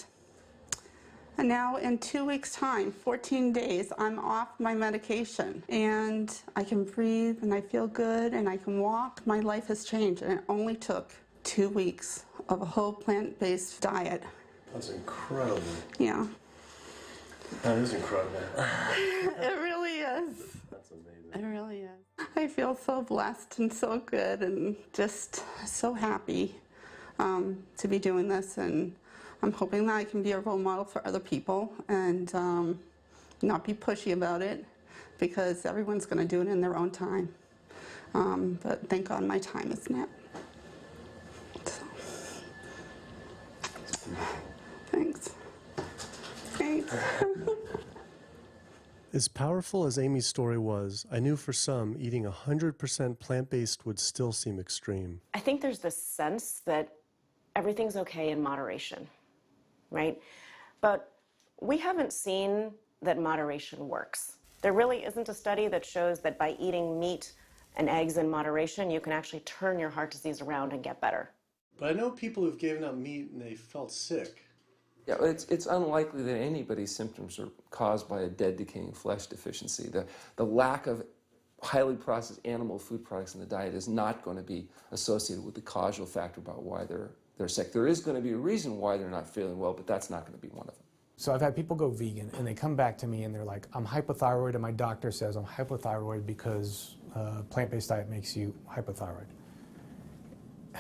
Speaker 22: now in 2 weeks' time, 14 days, I'm off my medication, and I can breathe, and I feel good, and I can walk. My life has changed, and it only took 2 weeks of a whole plant-based diet.
Speaker 18: That's incredible.
Speaker 22: Yeah.
Speaker 18: That is incredible.
Speaker 22: It really is. is.
Speaker 19: That's amazing.
Speaker 22: It really is. I feel so blessed and so good and just so happy to be doing this, and I'm hoping that I can be a role model for other people and not be pushy about it, because everyone's going to do it in their own time. But thank God my time is now. So. Thanks. Thanks.
Speaker 2: As powerful as Amy's story was, I knew for some, eating 100% plant-based would still seem extreme.
Speaker 17: I think there's this sense that everything's okay in moderation, right? But we haven't seen that moderation works. There really isn't a study that shows that by eating meat and eggs in moderation, you can actually turn your heart disease around and get better.
Speaker 2: But I know people who've given up meat and they felt sick.
Speaker 6: Yeah, it's unlikely that anybody's symptoms are caused by a dead, decaying flesh deficiency. The lack of highly processed animal food products in the diet is not going to be associated with the causal factor about why they're sick. There is going to be a reason why they're not feeling well, but that's not going to be one of them.
Speaker 11: So I've had people go vegan, and they come back to me and they're like, I'm hypothyroid, and my doctor says I'm hypothyroid because plant-based diet makes you hypothyroid.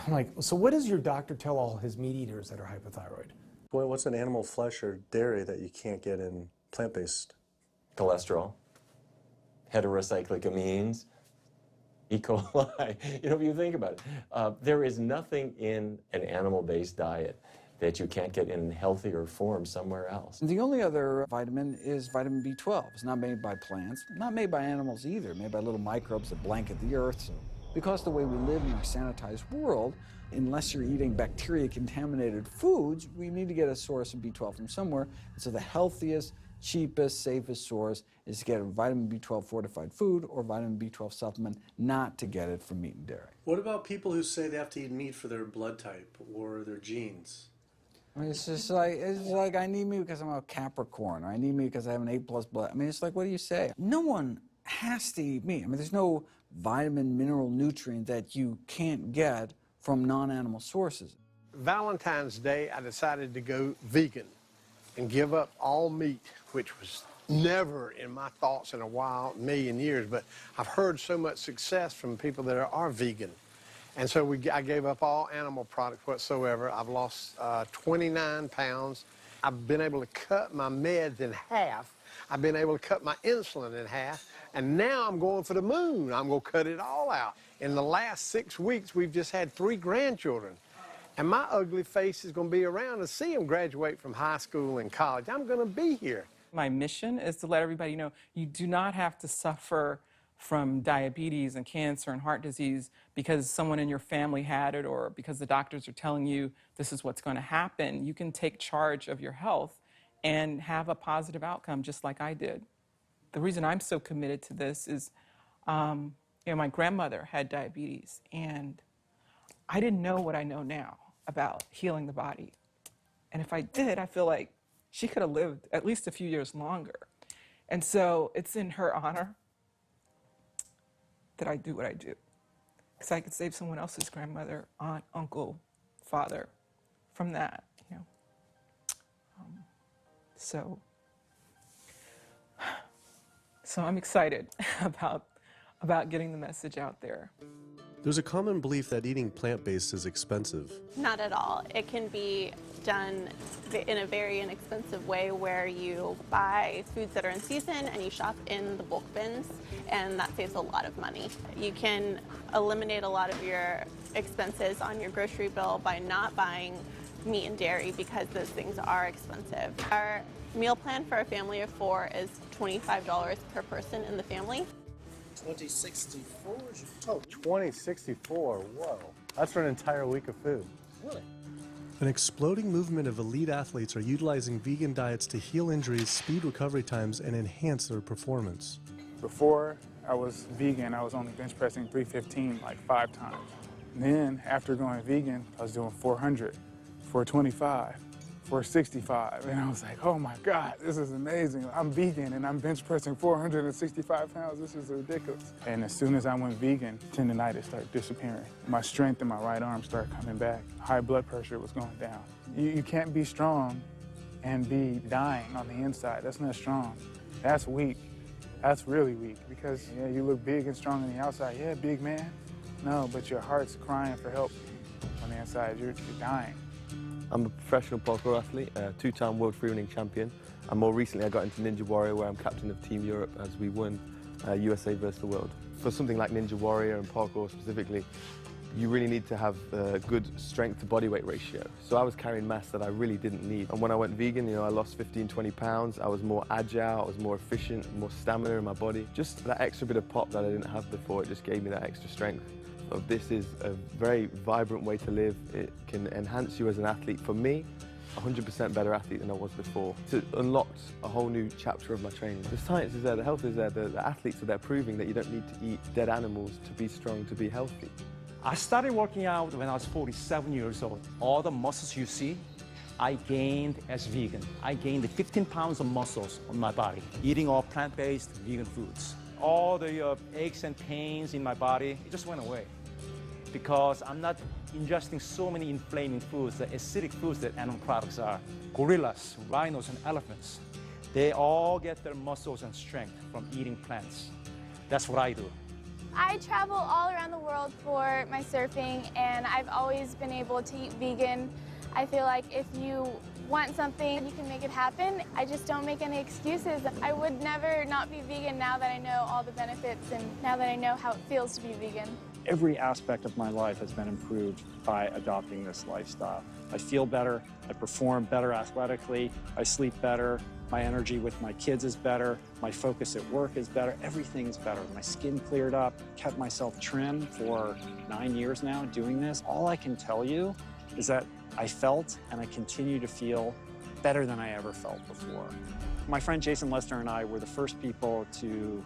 Speaker 11: I'm like, so what does your doctor tell all his meat eaters that are hypothyroid?
Speaker 19: Well, what's an animal flesh or dairy that you can't get in plant-based?
Speaker 7: Cholesterol, heterocyclic amines, E. coli. You know, if you think about it, there is nothing in an animal-based diet that you can't get in healthier form somewhere else.
Speaker 5: The only other vitamin is vitamin B12. It's not made by plants, not made by animals either, made by little microbes that blanket the earth. So because the way we live in our sanitized world, unless you're eating bacteria-contaminated foods, we need to get a source of B12 from somewhere. And so the healthiest, cheapest, safest source is to get a vitamin B12 fortified food or vitamin B12 supplement, not to get it from meat and dairy.
Speaker 2: What about people who say they have to eat meat for their blood type or their genes?
Speaker 5: I mean, it's like I need meat because I'm a Capricorn, or I need meat because I have an A+ blood. I mean, it's like, what do you say? No one has to eat meat. I mean, there's no vitamin, mineral, nutrient that you can't get from non-animal sources.
Speaker 13: Valentine's Day, I decided to go vegan and give up all meat, which was never in my thoughts in a million years, but I've heard so much success from people that are vegan. And so I gave up all animal products whatsoever. I've lost 29 pounds. I've been able to cut my meds in half. I've been able to cut my insulin in half. And now I'm going for the moon. I'm going to cut it all out. In the last 6 weeks, we've just had 3 grandchildren. And my ugly face is going to be around to see them graduate from high school and college. I'm going to be here.
Speaker 1: My mission is to let everybody know you do not have to suffer from diabetes and cancer and heart disease because someone in your family had it or because the doctors are telling you this is what's going to happen. You can take charge of your health and have a positive outcome just like I did. The reason I'm so committed to this is, my grandmother had diabetes, and I didn't know what I know now about healing the body. And if I did, I feel like she could have lived at least a few years longer. And so it's in her honor that I do what I do. Because I could save someone else's grandmother, aunt, uncle, father from that, So I'm excited about getting the message out there.
Speaker 2: There's a common belief that eating plant-based is expensive.
Speaker 3: Not at all. It can be done in a very inexpensive way where you buy foods that are in season and you shop in the bulk bins, and that saves a lot of money. You can eliminate a lot of your expenses on your grocery bill by not buying meat and dairy because those things are expensive. Our meal plan for a family of 4 is $25 per person in the family.
Speaker 19: 2064 is your total. 2064, whoa. That's for an entire week of food.
Speaker 2: Really? An exploding movement of elite athletes are utilizing vegan diets to heal injuries, speed recovery times, and enhance their performance.
Speaker 8: Before I was vegan, I was only bench pressing 315 like 5 times. And then after going vegan, I was doing 400, 425, 465, and I was like, oh my God, this is amazing. I'm vegan and I'm bench pressing 465 pounds. This is ridiculous. And as soon as I went vegan, tendinitis started disappearing. My strength in my right arm started coming back. High blood pressure was going down. You can't be strong and be dying on the inside. That's not strong. That's weak. That's really weak because yeah, you look big and strong on the outside. Yeah, big man. No, but your heart's crying for help on the inside. You're dying.
Speaker 12: I'm a professional parkour athlete, a two-time world freerunning champion, and more recently I got into Ninja Warrior, where I'm captain of Team Europe as we won USA versus the world. For something like Ninja Warrior and parkour specifically, you really need to have a good strength to body weight ratio. So I was carrying mass that I really didn't need. And when I went vegan, I lost 15, 20 pounds. I was more agile, I was more efficient, more stamina in my body. Just that extra bit of pop that I didn't have before, it just gave me that extra strength. So this is a very vibrant way to live. It can enhance you as an athlete. For me, 100% better athlete than I was before. It unlocked a whole new chapter of my training. The science is there, the health is there, the athletes are there proving that you don't need to eat dead animals to be strong, to be healthy.
Speaker 14: I started working out when I was 47 years old. All the muscles you see, I gained as vegan. I gained 15 pounds of muscles on my body, eating all plant-based vegan foods. All the aches and pains in my body, it just went away. Because I'm not ingesting so many inflaming foods, the acidic foods that animal products are. Gorillas, rhinos, and elephants, they all get their muscles and strength from eating plants. That's what I do.
Speaker 15: I travel all around the world for my surfing, and I've always been able to eat vegan. I feel like if you want something, you can make it happen. I just don't make any excuses. I would never not be vegan now that I know all the benefits and now that I know how it feels to be vegan.
Speaker 23: Every aspect of my life has been improved by adopting this lifestyle. I feel better, I perform better athletically, I sleep better, my energy with my kids is better, my focus at work is better, everything is better. My skin cleared up, kept myself trim for 9 years now doing this. All I can tell you is that I felt and I continue to feel better than I ever felt before. My friend Jason Lester and I were the first people to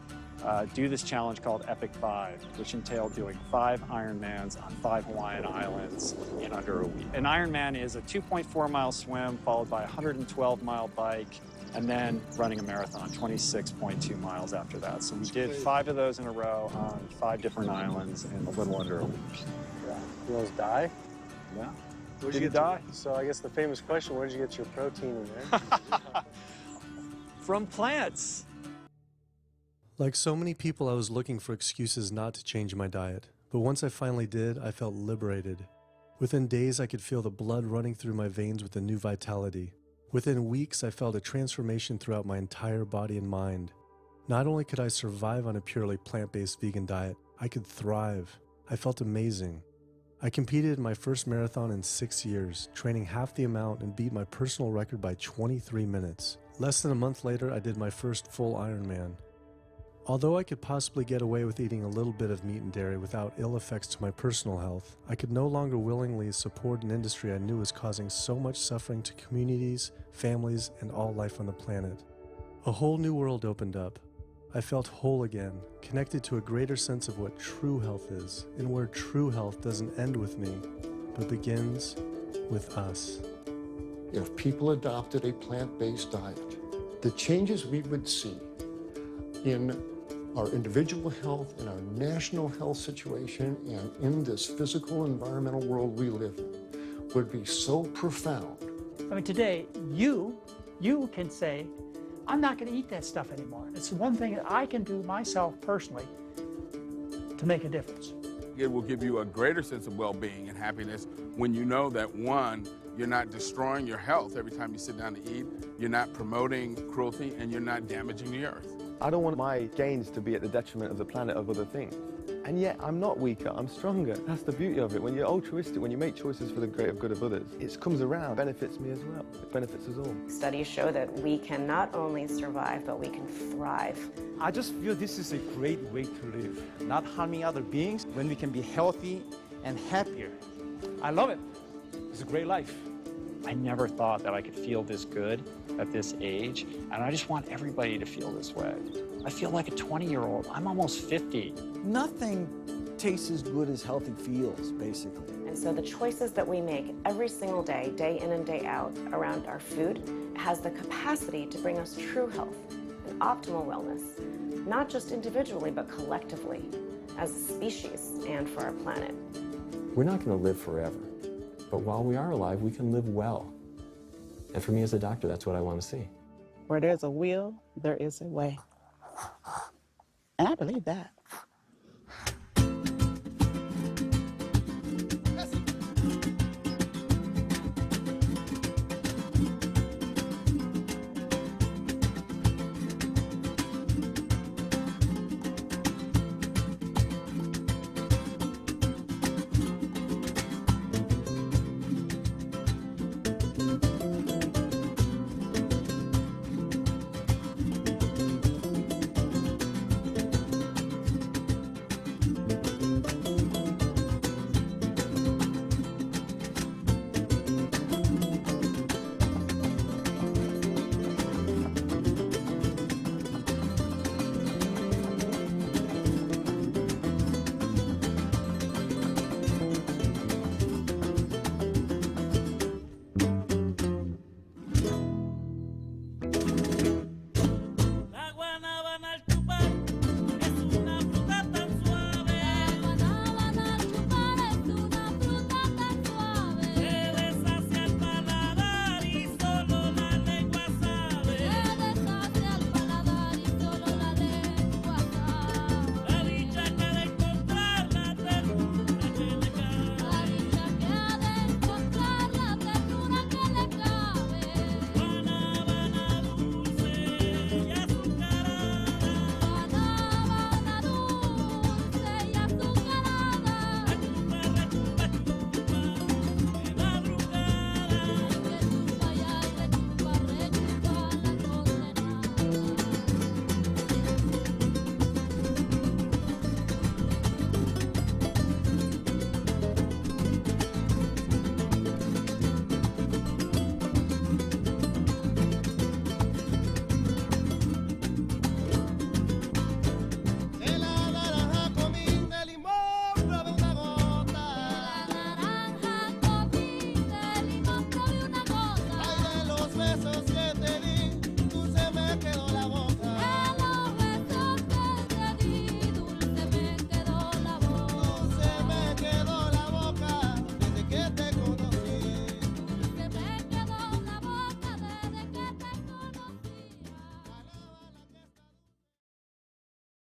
Speaker 23: do this challenge called Epic 5, which entailed doing 5 Ironmans on 5 Hawaiian islands in under a week. An Ironman is a 2.4-mile swim followed by a 112-mile bike and then running a marathon, 26.2 miles after that. So we did 5 of those in a row on 5 different islands in a little under a week.
Speaker 19: Yeah. You almost die?
Speaker 23: Yeah.
Speaker 19: Where'd
Speaker 23: Did
Speaker 19: you
Speaker 23: you
Speaker 19: get
Speaker 23: die?
Speaker 19: So I guess the famous question, where did you get your protein in there?
Speaker 23: From plants.
Speaker 2: Like so many people, I was looking for excuses not to change my diet. But once I finally did, I felt liberated. Within days, I could feel the blood running through my veins with a new vitality. Within weeks, I felt a transformation throughout my entire body and mind. Not only could I survive on a purely plant-based vegan diet, I could thrive. I felt amazing. I competed in my first marathon in 6 years, training half the amount and beat my personal record by 23 minutes. Less than a month later, I did my first full Ironman. Although I could possibly get away with eating a little bit of meat and dairy without ill effects to my personal health, I could no longer willingly support an industry I knew was causing so much suffering to communities, families, and all life on the planet. A whole new world opened up. I felt whole again, connected to a greater sense of what true health is, and where true health doesn't end with me, but begins with us.
Speaker 20: If people adopted a plant-based diet, the changes we would see in our individual health, in our national health situation, and in this physical environmental world we live in would be so profound.
Speaker 24: I mean, today, you can say, I'm not going to eat that stuff anymore. It's one thing that I can do myself personally to make a difference.
Speaker 4: It will give you a greater sense of well-being and happiness when you know that, one, you're not destroying your health every time you sit down to eat, you're not promoting cruelty, and you're not damaging the earth.
Speaker 12: I don't want my gains to be at the detriment of the planet of other things. And yet, I'm not weaker, I'm stronger. That's the beauty of it. When you're altruistic, when you make choices for the greater good of others, it comes around, benefits me as well. It benefits us all.
Speaker 17: Studies show that we can not only survive, but we can thrive.
Speaker 14: I just feel this is a great way to live, not harming other beings when we can be healthy and happier. I love it. It's a great life.
Speaker 23: I never thought that I could feel this good at this age, and I just want everybody to feel this way. I feel like a 20-year-old. I'm almost 50.
Speaker 5: Nothing tastes as good as healthy feels, basically.
Speaker 17: And so the choices that we make every single day, day in and day out, around our food, has the capacity to bring us true health and optimal wellness, not just individually, but collectively, as a species and for our planet.
Speaker 7: We're not going to live forever, but while we are alive, we can live well. And for me as a doctor, that's what I want to see.
Speaker 26: Where there's a will, there is a way.
Speaker 9: And I believe that.